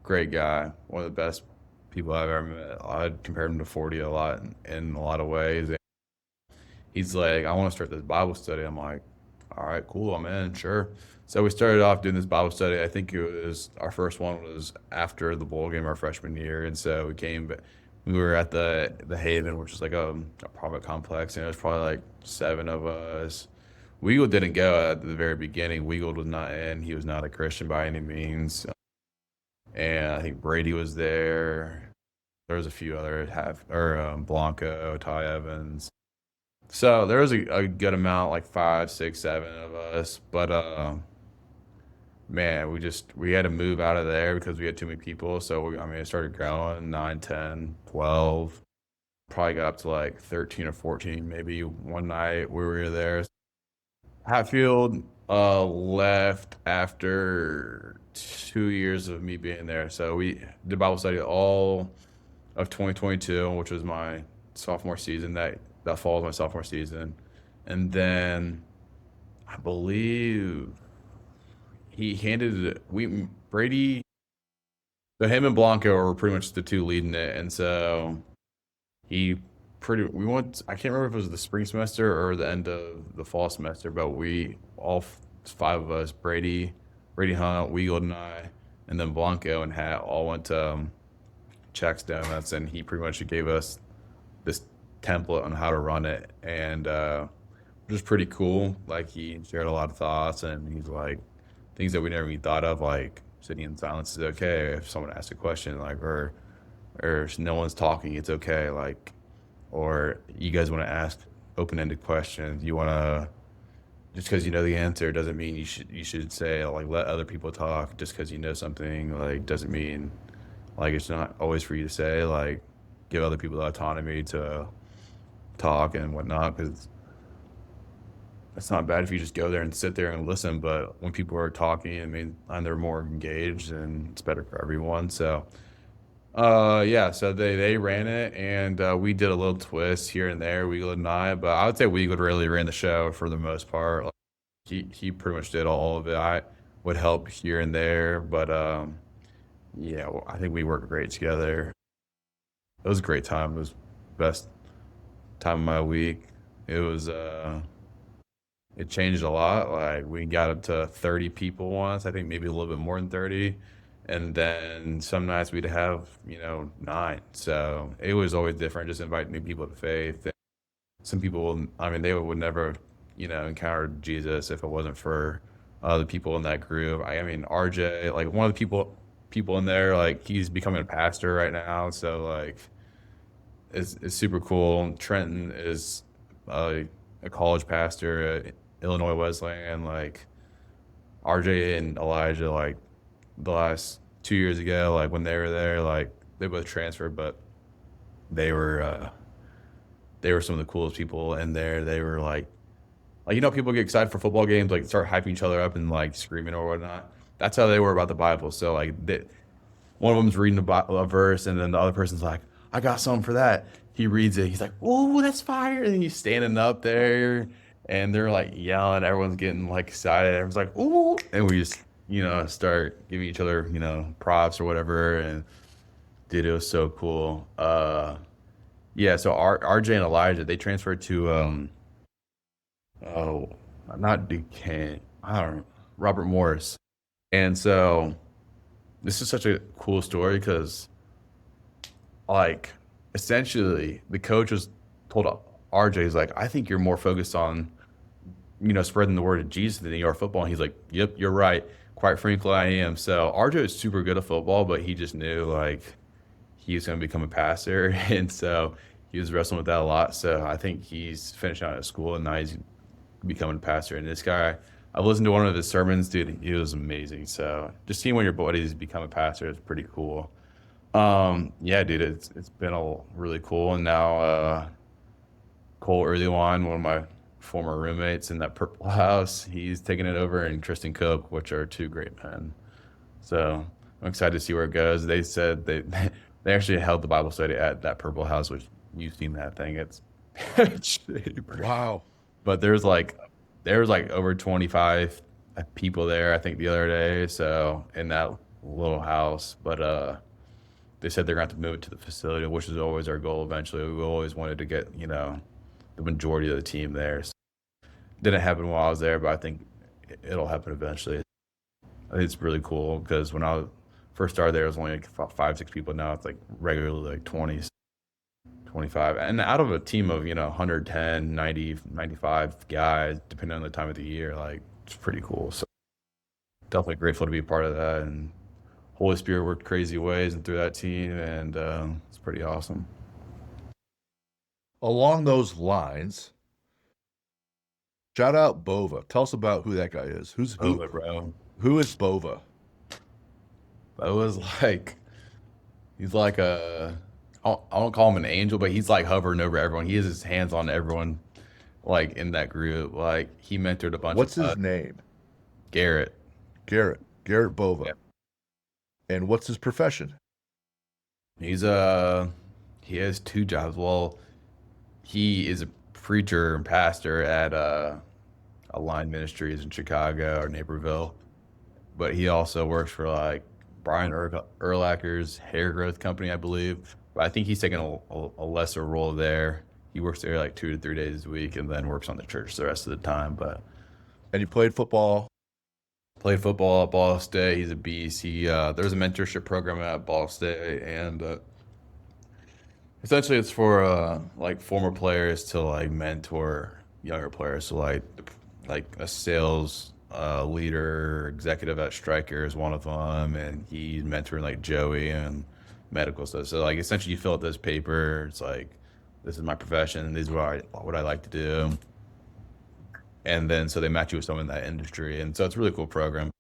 great guy, one of the best people I've ever met. I'd compare him to 40 a lot in a lot of ways. And he's like, I want to start this Bible study. I'm like, all right, cool, I'm in, sure. So we started off doing this Bible study. I think our first one was after the bowl game our freshman year. And so we were at the Haven, which is like a apartment complex, and it was probably like 7 of us. Weagle didn't go at the very beginning. Weagle was not in. He was not a Christian by any means. And I think Brady was there. There was a few other Blanco, Ty Evans. So there was a good amount, like 5, 6, 7 of us. But man, we had to move out of there because we had too many people. So it started growing 9, 10, 12. Probably got up to like 13 or 14 maybe one night we were there. Hatfield left after 2 years of me being there. So we did Bible study all of 2022, which was my sophomore season. That fall was my sophomore season. And then I believe Brady, so him and Blanco were pretty much the two leading it. And so I can't remember if it was the spring semester or the end of the fall semester, but all 5 of us, Brady Hunt, Weagle and I, and then Blanco and Hat all went to Check's Donuts, and he pretty much gave us this template on how to run it. And it was pretty cool. Like, he shared a lot of thoughts, and he's like, things that we never even thought of, like sitting in silence is okay. If someone asks a question, like, or no one's talking, it's okay. Like, or you guys want to ask open-ended questions. You want to, just because you know the answer doesn't mean you should say, like, let other people talk. Just because you know something, like, doesn't mean, like, it's not always for you to say. Like, give other people the autonomy to talk and whatnot, because it's not bad if you just go there and sit there and listen. But when people are talking, and they're more engaged, and it's better for everyone. So so they ran it, and we did a little twist here and there, Weagle and I, but I would say Weagle really ran the show for the most part. Like, he pretty much did all of it. I would help here and there, but I think we worked great together. It was a great time. It was the best time of my week. It was it changed a lot. Like, we got up to 30 people once, I think maybe a little bit more than 30. And then some nights we'd have, 9. So it was always different, just inviting new people to faith. And some people, they would never, encounter Jesus if it wasn't for the people in that group. RJ, like, one of the people in there, like, he's becoming a pastor right now. So, like, is super cool. Trenton is a college pastor at Illinois Wesleyan. Like RJ and Elijah, like the last 2 years ago, like when they were there, like they both transferred, but they were uh, they were some of the coolest people in there. They were like people get excited for football games, like start hyping each other up and like screaming or whatnot. That's how they were about the Bible. So like one of them's reading a verse, and then the other person's like, "I got something for that." He reads it. He's like, "Oh, that's fire!" And he's standing up there, and they're like yelling. Everyone's getting like excited. Everyone's like, "Ooh!" And we just start giving each other props or whatever. And dude, it was so cool. Yeah. So RJ and Elijah, they transferred to oh, not Duquesne. I don't know, Robert Morris. And so this is such a cool story because like essentially the coach was told RJ, he's like, I think you're more focused on spreading the word of Jesus than you are football. And he's like, yep, you're right. Quite frankly, I am. So RJ is super good at football, but he just knew like he was going to become a pastor. And so he was wrestling with that a lot. So I think he's finishing out at school and now he's becoming a pastor. And this guy, I've listened to one of his sermons, dude. He was amazing. So just seeing one of your buddies become a pastor is pretty cool. Yeah, dude, it's been all really cool. And now Cole Earlywan, one of my former roommates in that purple house, he's taking it over, and Tristan Cook, which are two great men. So I'm excited to see where it goes. They said they actually held the Bible study at that purple house, which you've seen that thing. It's cheap. Wow. But there was like over 25 people there, I think, the other day. So in that little house, but they said they're going to have to move it to the facility, which is always our goal. Eventually, we always wanted to get the majority of the team there. So didn't happen while I was there, but I think it'll happen eventually. I think it's really cool because when I first started there, it was only like 5, 6 people. Now it's like regularly like 20, 25. And out of a team of, 110, 90, 95 guys, depending on the time of the year, like it's pretty cool. So definitely grateful to be a part of that. And Holy Spirit worked crazy ways and through that team. And it's pretty awesome. Along those lines, shout out Bova. Tell us about who that guy is. Over, bro. Who is Bova? That was like, he's like I don't call him an angel, but he's like hovering over everyone. He has his hands on everyone, like in that group. Like he mentored a bunch What's of his name? Garrett. Garrett Bova. Yeah. And what's his profession? He has 2 jobs. Well, he is a preacher and pastor at Aligned Ministries in Chicago or Naperville, but he also works for like Brian Urlacher's hair growth company, I believe. But I think he's taking a lesser role there. He works there like 2 to 3 days a week and then works on the church the rest of the time. And you played football? Played football at Ball State. He's a beast. There's a mentorship program at Ball State, and essentially it's for like former players to like mentor younger players. So like a sales leader, executive at Stryker is one of them, and he's mentoring like Joey and medical stuff. So like essentially you fill out this paper. It's like, this is my profession. This is what I like to do. And then so they match you with someone in that industry. And so it's a really cool program.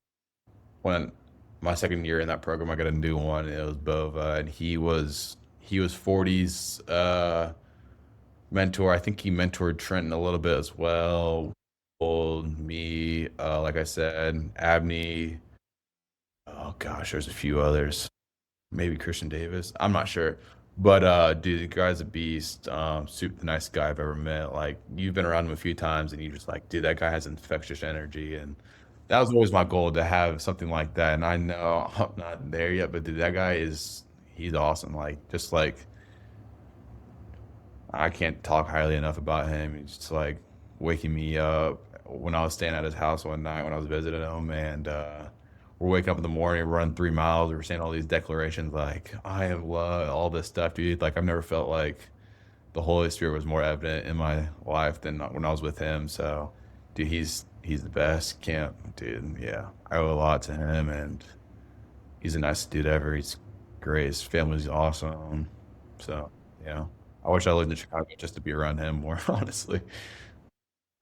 When my second year in that program, I got a new one, and it was Bova, and he was 40's mentor. I think he mentored Trenton a little bit as well. Me, like I said, Abney. Oh gosh, there's a few others. Maybe Christian Davis. I'm not sure. But dude, the guy's a beast. Super nice guy I've ever met. Like you've been around him a few times, and you're just like, dude, that guy has infectious energy, and that was always my goal to have something like that. And I know I'm not there yet, but dude, that guy he's awesome. Like just like I can't talk highly enough about him. He's just like waking me up when I was staying at his house one night when I was visiting him, and we're waking up in the morning, running 3 miles. We're saying all these declarations like, I have love, all this stuff, dude. Like, I've never felt like the Holy Spirit was more evident in my life than when I was with him. So, dude, he's the best. Dude, yeah. I owe a lot to him, and he's the nicest dude ever. He's great. His family's awesome. So, yeah. I wish I lived in Chicago just to be around him more, honestly.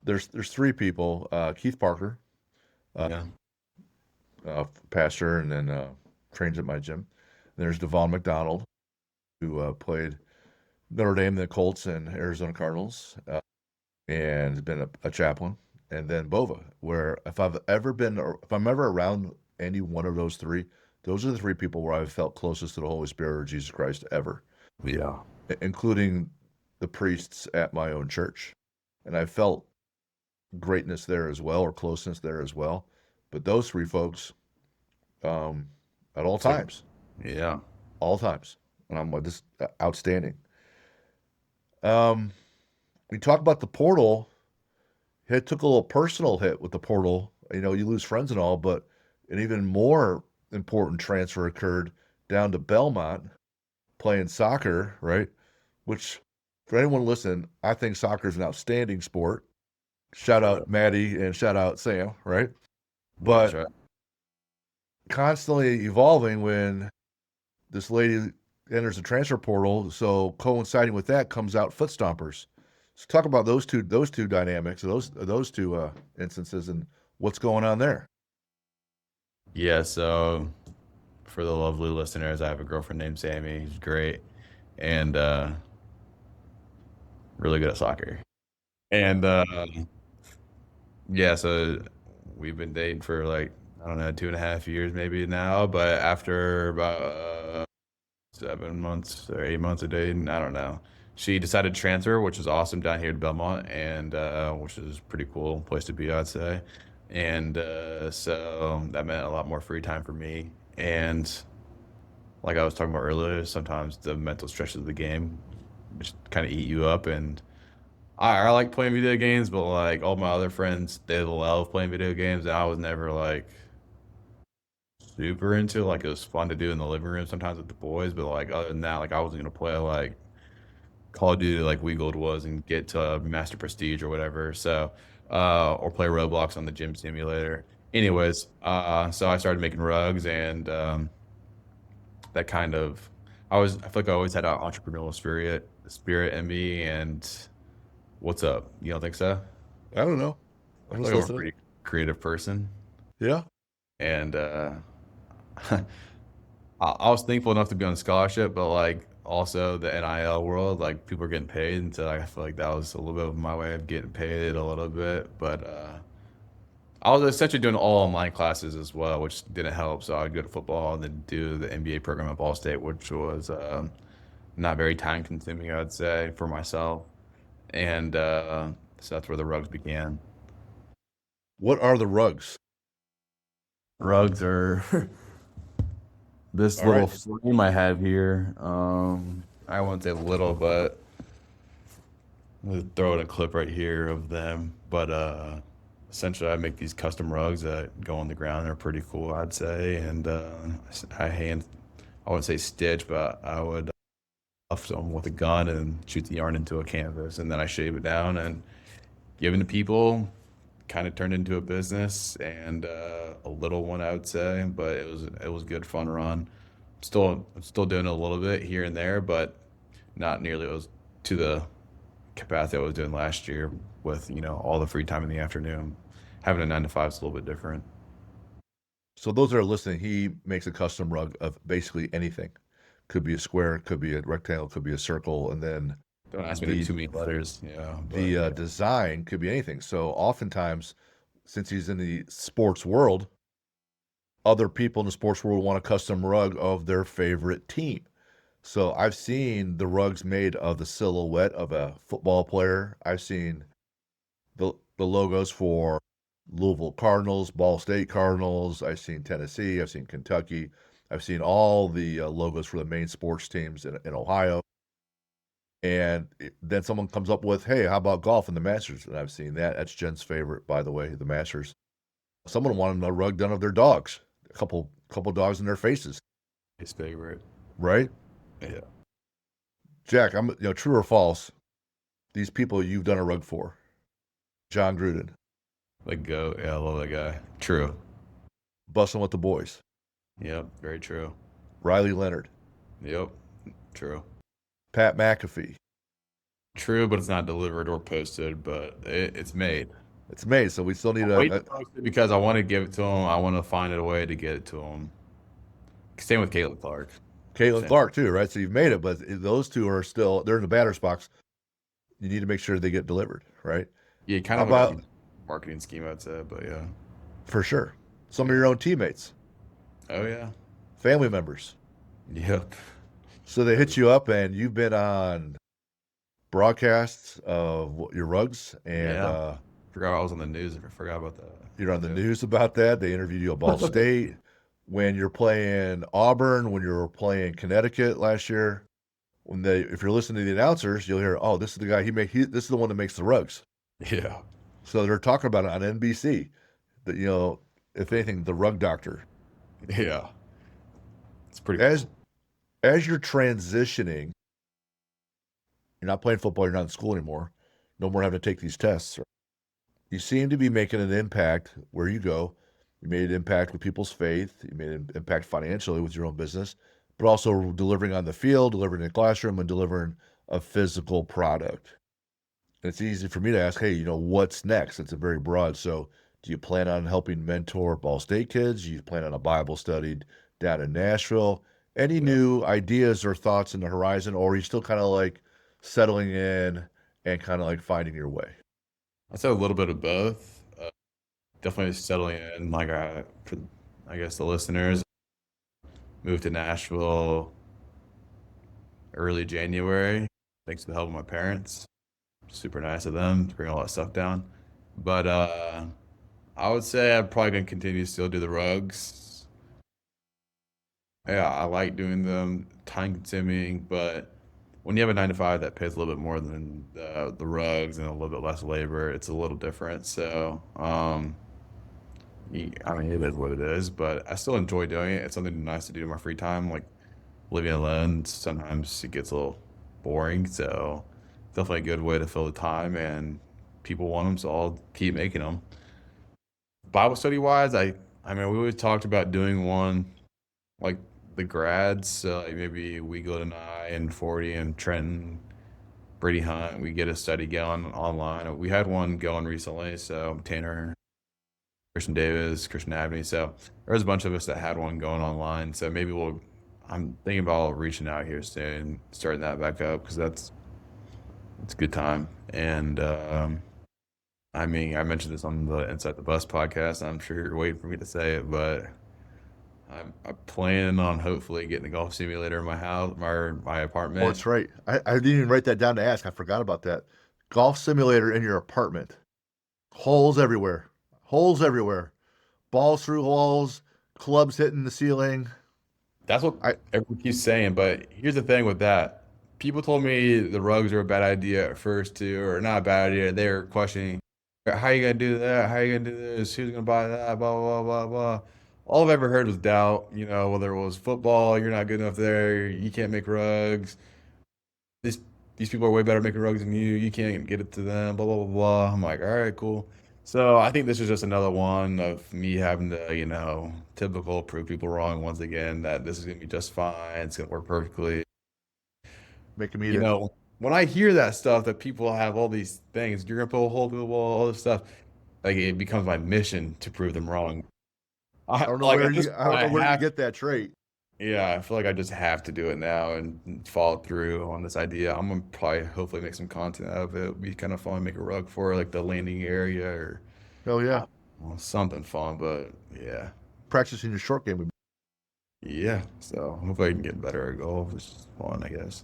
There's three people: Keith Parker, uh, Yeah. pastor, and then trains at my gym. There's Devon McDonald, who played Notre Dame, the Colts, and Arizona Cardinals, and has been a chaplain. And then Bova, where if I'm ever around any one of those three, those are the three people where I've felt closest to the Holy Spirit or Jesus Christ ever, Yeah. including the priests at my own church. And I felt greatness there as well, or closeness there as well. But those three folks, um, at all It's like, times, yeah. all times, and I'm like, this outstanding. Um, we talk about the portal. It took a little personal hit with the portal. You lose friends and all, but an even more important transfer occurred down to Belmont playing soccer, right? Which, for anyone listening, I think soccer is an outstanding sport. Shout That's right. out Maddie and shout out Sam, right? That's But right. constantly evolving when this lady enters the transfer portal. So coinciding with that comes out Foot Stompers. So talk about those two dynamics, those two instances, and what's going on there. Yeah. So for the lovely listeners, I have a girlfriend named Sammy. She's great and really good at soccer. And yeah, so we've been dating for like, I don't know, 2.5 years maybe now. But after about 7 months or 8 months of dating, I don't know. She decided to transfer, which is awesome down here to Belmont, and which is a pretty cool place to be, I'd say. And so that meant a lot more free time for me. And like I was talking about earlier, sometimes the mental stretches of the game just kind of eat you up. And I like playing video games, but like all my other friends, they love playing video games, and I was never like super into it. Like it was fun to do in the living room sometimes with the boys, but like other than that, like I wasn't gonna play like Call of Duty like Weagled was and get to Master Prestige or whatever. So or play Roblox on the gym simulator. Anyways, so I started making rugs and that kind of I feel like I always had an entrepreneurial spirit in me. And what's up? You don't think so? I don't know. I I'm feel just like I'm a listening. pretty creative person. Yeah. And I was thankful enough to be on scholarship, but like also the NIL world, like people are getting paid, and so I feel like that was a little bit of my way of getting paid a little bit. But I was essentially doing all online classes as well, which didn't help. So I'd go to football and then do the MBA program at Ball State, which was not very time consuming, I'd say, for myself. And so that's where the rugs began. What are the rugs? Rugs are this All little right. frame I have here. I won't say little, but I'll throw in a clip right here of them. But essentially, I make these custom rugs that go on the ground. They're pretty cool, I'd say. And I wouldn't say stitch, but I would buff them with a gun and shoot the yarn into a canvas, and then I shave it down and give it to people. Kind of turned into a business and a little one, I would say, but it was a good fun run. I'm still doing a little bit here and there, but not nearly as to the capacity I was doing last year with all the free time in the afternoon. Having a 9 to 5 is a little bit different. So those that are listening, he makes a custom rug of basically anything. Could be a square, could be a rectangle, could be a circle, and then Don't ask me to the too many letters, yeah, but the yeah. design could be anything. So oftentimes, since he's in the sports world, other people in the sports world want a custom rug of their favorite team. So I've seen the rugs made of the silhouette of a football player. I've seen the logos for Louisville Cardinals, Ball State Cardinals. I've seen Tennessee. I've seen Kentucky. I've seen all the logos for the main sports teams in Ohio. And then someone comes up with, hey, how about golf and the Masters? And I've seen that. That's Jen's favorite, by the way, the Masters. Someone wanted a rug done of their dogs, a couple dogs in their faces, His favorite. right? Yeah. Jack, true or false? These people you've done a rug for, John Gruden, Like go. Yeah, I love that guy. True. Bussin' with the Boys, Yep. Very true. Riley Leonard, Yep. True. Pat McAfee, True, but it's not delivered or posted, but it's made. It's made, so we still need I'm waiting to post it because I want to give it to him. I want to find a way to get it to him. Same with Caitlin Clark. Caitlin Same. Clark too, right? So you've made it, but those two are still they're in the batter's box. You need to make sure they get delivered, right? Yeah, kind How of like a about marketing scheme, I'd say, but yeah. for sure some of Yeah. your own teammates, Oh yeah. family members? Yep. So they hit you up, and you've been on broadcasts of your rugs, and Yeah. Forgot I was on the news. I forgot about you're on the that. news about that. They interviewed you at Ball State when you're playing Auburn, when you were playing Connecticut last year. When they, if you're listening to the announcers, you'll hear, "Oh, this is the guy. This is the one that makes the rugs." Yeah. So they're talking about it on NBC. That if anything, the rug doctor. Yeah. It's pretty As cool. as you're transitioning, you're not playing football. You're not in school anymore. No more having to take these tests. You seem to be making an impact where you go. You made an impact with people's faith. You made an impact financially with your own business, but also delivering on the field, delivering in the classroom, and delivering a physical product. And it's easy for me to ask, hey, what's next? It's a very broad. So, do you plan on helping mentor Ball State kids? Do you plan on a Bible study down in Nashville? Any Yeah. new ideas or thoughts in the horizon, or are you still kind of like settling in and kind of like finding your way? I'd say a little bit of both. Definitely settling in, like for I guess the listeners, moved to Nashville early January, thanks to the help of my parents. Super nice of them to bring all that stuff down. But I would say I'm probably gonna continue to still do the rugs. Yeah, I like doing them, time consuming, but when you have a 9 to 5 that pays a little bit more than the rugs and a little bit less labor, it's a little different. So, I mean, it is what it is, but I still enjoy doing it. It's something nice to do in my free time. Like living alone, sometimes it gets a little boring. So, definitely a good way to fill the time, and people want them, so I'll keep making them. Bible study wise, I mean, we always talked about doing one like the grads. So like maybe Weaglet and I and 40 and Trenton, Brady Hunt, we get a study going online. We had one going recently. So Tanner, Christian Davis, Christian Avenue. So there was a bunch of us that had one going online. So maybe I'm thinking about reaching out here soon, starting that back up because it's a good time. And I mean, I mentioned this on the Inside the Bus podcast. I'm sure you're waiting for me to say it, but I'm planning on hopefully getting a golf simulator in my house, my Oh, apartment. that's right. I didn't even write that down to ask. I forgot about that. Golf simulator in your apartment. Holes everywhere. Holes everywhere. Balls through walls, clubs hitting the ceiling. That's what I everyone keeps saying, but here's the thing with that. People told me the rugs are a bad idea at first too, or not a bad idea. They were questioning, how you gonna do that? How you gonna do this? Who's gonna buy that? Blah blah blah blah. All I've ever heard was doubt. Whether it was football, you're not good enough there. You can't make rugs. These these people are way better making rugs than you. You can't get it to them. Blah blah blah blah. I'm like, all right, cool. So I think this is just another one of me having to, typical prove people wrong once again that this is gonna be just fine. It's gonna work perfectly. make them eat You it. know, when I hear that stuff that people have all these things, you're gonna put a hole through the wall, all this stuff, like it becomes my mission to prove them wrong. I don't know Like where at this you I point, don't I know where you have. get that trait. Yeah, I feel like I just have to do it now and follow through on this idea. I'm gonna probably hopefully make some content out of it. It'll be kind of fun, make a rug for like the landing area or Hell yeah. something fun. But yeah, Practicing your short game. yeah. So hopefully I can get better at golf. It's just fun, I guess.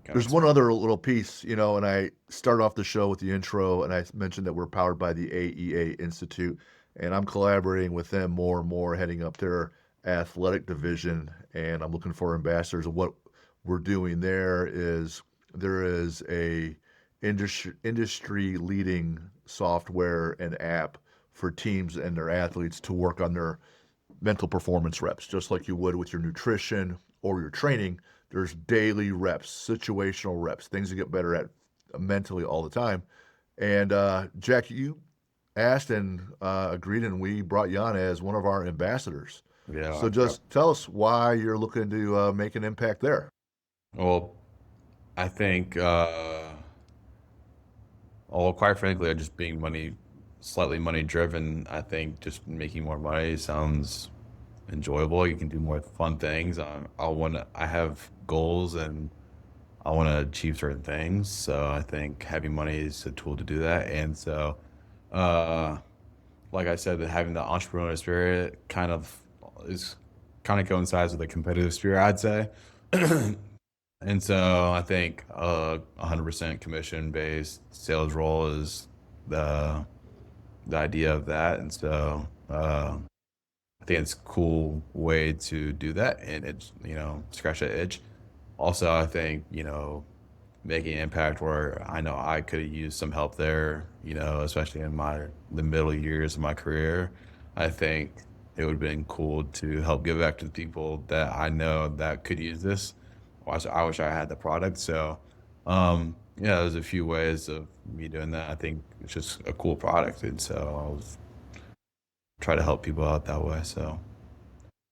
Kind of There's one experiment. other little piece, and I start off the show with the intro, and I mentioned that we're powered by the AEA Institute, and I'm collaborating with them more and more, heading up their athletic division, and I'm looking for ambassadors. And what we're doing there is a industry leading software and app for teams and their athletes to work on their mental performance reps, just like you would with your nutrition or your training. There's daily reps, situational reps, things to get better at mentally all the time. And Jack, you asked and agreed, and we brought you on as one of our ambassadors. Yeah, So I forgot. just tell us why you're looking to make an impact there. Well, I think Well, quite frankly, just being slightly money driven, I think just making more money sounds enjoyable. You can do more fun things. I have goals and I want to achieve certain things. So I think having money is a tool to do that. And so, uh, like I said, that having the entrepreneurial spirit kind of coincides with the competitive spirit, I'd say. And so I think 100% commission based sales role is the the idea of that. And so I think it's a cool way to do that, and it's, scratch that itch. Also, I think, making an impact where I know I could have used some help there, especially in the middle years of my career. I think it would have been cool to help give back to the people that I know that could use this. I wish I had the product. So, yeah, there's a few ways of me doing that. I think it's just a cool product, and so I'll try to help people out that way. So,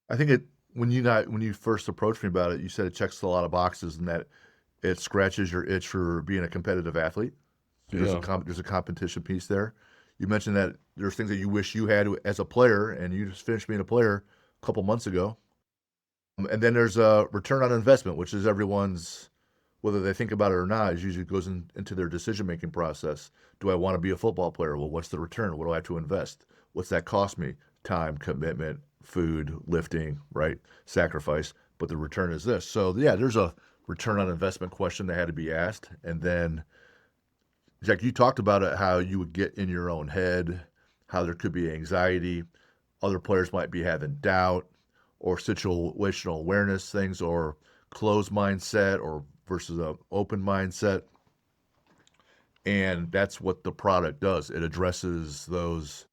I think when you first approached me about it, you said it checks a lot of boxes and that it scratches your itch for being a competitive athlete. yeah. There's a competition piece there. You mentioned that there's things that you wish you had as a player, and you just finished being a player a couple months ago. And then there's a return on investment, which is everyone's, whether they think about it or not, is usually goes into their decision making process. Do I want to be a football player? Well, what's the return? What do I have to invest? What's that cost me? Time, commitment, food, lifting, right? Sacrifice. But the return is this. So yeah, there's a return on investment question that had to be asked. And then, Jack, you talked about it, how you would get in your own head, how there could be anxiety. Other players might be having doubt or situational awareness things, or closed mindset or versus a open mindset. And that's what the product does. It addresses those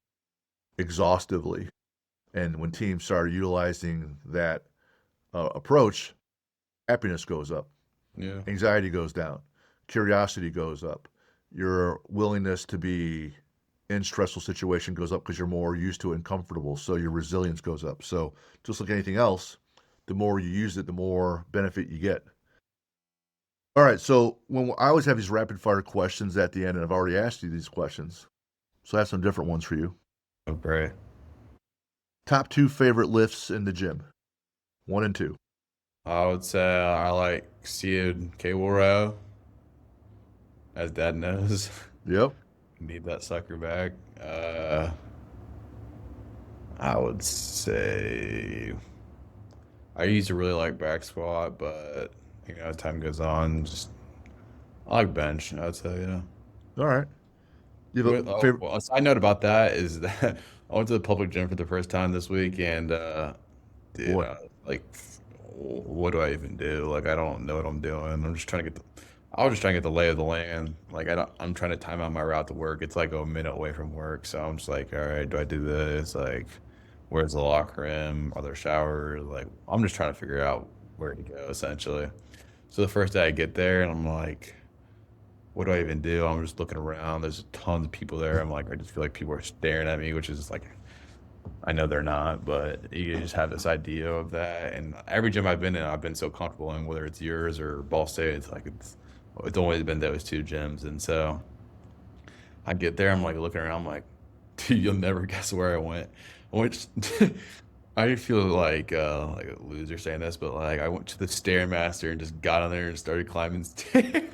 exhaustively. And when teams start utilizing that approach, happiness goes up, Yeah. anxiety goes down, curiosity goes up, your willingness to be in stressful situation goes up because you're more used to it and comfortable. So your resilience goes up. So just like anything else, the more you use it, the more benefit you get. All right. So when I always have these rapid fire questions at the end, and I've already asked you these questions, so I have some different ones for you. Oh, great. Top two favorite lifts in the gym, one and two. I would say I like seated cable row, as Dad knows. Yep. Need that sucker back. I would say I used to really like back squat, but as time goes on, just I like bench. I'd say, yeah. All right. You have a favorite? Well, a side note about that is that I went to the public gym for the first time this week, and dude, Boy, like, what do I even do? Like, I don't know what I'm doing. I was just trying to get the lay of the land. Like, I'm trying to time out my route to work. It's like a minute away from work, so I'm just like, all right, do I do this? Like, where's the locker room? Are there showers? Like, I'm just trying to figure out where to go, essentially. So the first day I get there, and I'm like, what do I even do? I'm just looking around. There's tons of people there. I'm like, I just feel like people are staring at me, which is like, I know they're not, but you just have this idea of that. And every gym I've been in, I've been so comfortable in, whether it's yours or Ball State. It's always been those two gyms. And so I get there, I'm like looking around, I'm like, dude, you'll never guess where I went. I went. I feel like a loser saying this, but like I went to the Stairmaster and just got on there and started climbing stairs.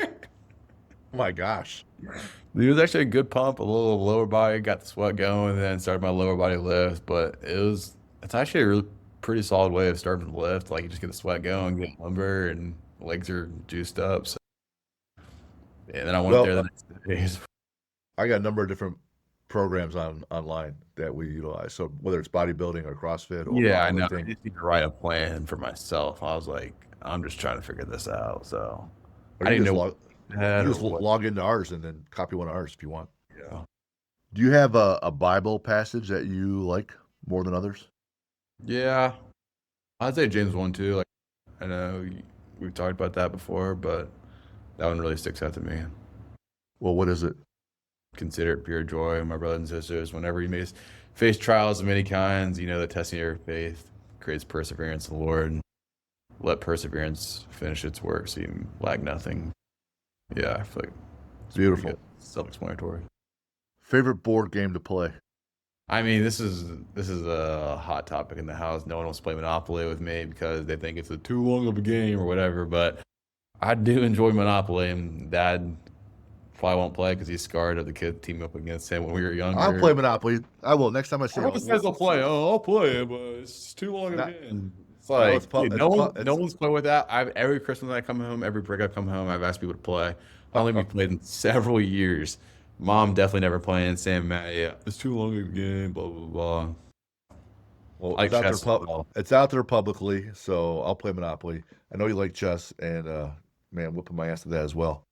oh my gosh. It was actually a good pump, a little lower body, got the sweat going, and then started my lower body lift. But it's actually a really pretty solid way of starting the lift. Like you just get the sweat going, get lumber, and legs are juiced up. So, and then I went Well, there the next day. I got a number of different programs online that we utilize. So whether it's bodybuilding or CrossFit or Yeah, I know. I powerlifting, just need to write a plan for myself. I was like, I'm just trying to figure this out. So or I you didn't just know log what I had you or just what. log into ours and then copy one of ours if you want. Yeah. Do you have a Bible passage that you like more than others? Yeah, I'd say James 1 too. Like I know we've talked about that before, but that one really sticks out to me. Well, what is it? Consider it pure joy, my brothers and sisters, whenever you may face trials of many kinds, the testing of your faith creates perseverance in the Lord. Let perseverance finish its work so you lack nothing. Yeah, I feel like it's pretty Beautiful. good. self-explanatory. Favorite board game to play? I mean, this is a hot topic in the house. No one wants to play Monopoly with me because they think it's a too long of a game or whatever. But I do enjoy Monopoly, and Dad probably won't play because he's scarred of the kid teaming up against him when we were younger. I'll play Monopoly. I will next time I see Everyone him. says I'll play. Oh, I'll play it, but it's too long of a Not- game. It's No, like it's pu- dude, it's no pu- one, it's- no one's played with that. Every Christmas I come home, every break I come home, I've asked people to play. I only been played in several years. Mom definitely never playing. Sam, Matt, yeah, it's too long of a game. Blah blah blah. Well, Like it's, chess. it's out there publicly, so I'll play Monopoly. I know you like chess, and man, whooping my ass to that as well.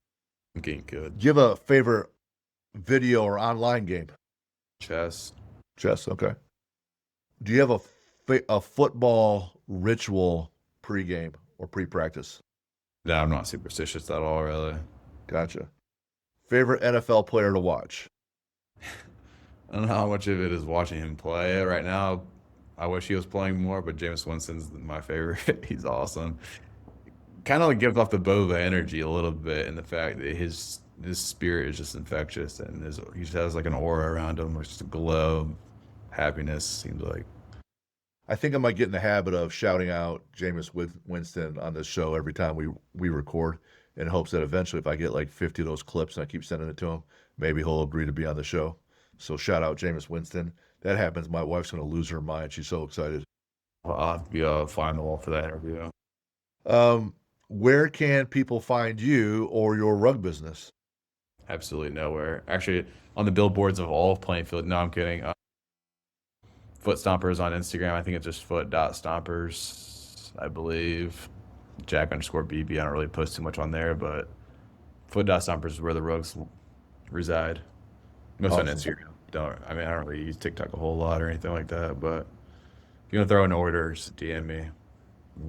I'm getting good. Give a favorite video or online game. Chess. Chess, okay. Do you have a football ritual pregame or pre-practice? No, I'm not superstitious at all, really. Gotcha. Favorite NFL player to watch? I don't know how much of it is watching him play right now. I wish he was playing more, but Jameis Winston's my favorite. He's awesome. Kind of like gives off the Boba energy a little bit, in the fact that his spirit is just infectious, and he just has like an aura around him, which is a glow, happiness. Seems like. I think I might get in the habit of shouting out Jameis Winston on this show every time we record, in hopes that eventually, if I get like 50 of those clips and I keep sending it to him, maybe he'll agree to be on the show. So shout out Jameis Winston. That happens, my wife's going to lose her mind. She's so excited. Well, I'll have to be a fly on the wall for that interview. Where can people find you or your rug business? Absolutely nowhere. Actually, on the billboards of all of Plainfield. No, I'm kidding. Foot Stompers on Instagram. I think it's just foot.stompers, I believe. Jack_Beebe. I don't really post too much on there, but foot.stompers is where the rugs reside. Most on Awesome. Instagram. I don't really use TikTok a whole lot or anything like that, but if you want to throw in orders, DM me.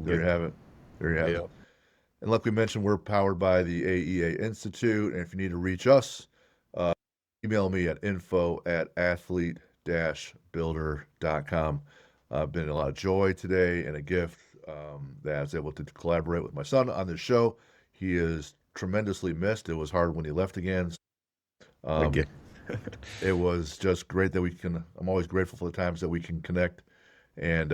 There you have it. There you have it. And like we mentioned, we're powered by the AEA Institute. And if you need to reach us, email me at info@athlete-builder.com. Been a lot of joy today and a gift that I was able to collaborate with my son on this show. He is tremendously missed. It was hard when he left again. It was just great that I'm always grateful for the times that we can connect and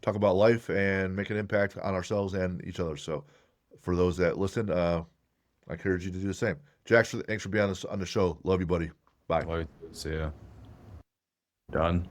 talk about life and make an impact on ourselves and each other. So for those that listen, I encourage you to do the same. Jack, thanks for being on the show. Love you, buddy. Bye. See ya. Done.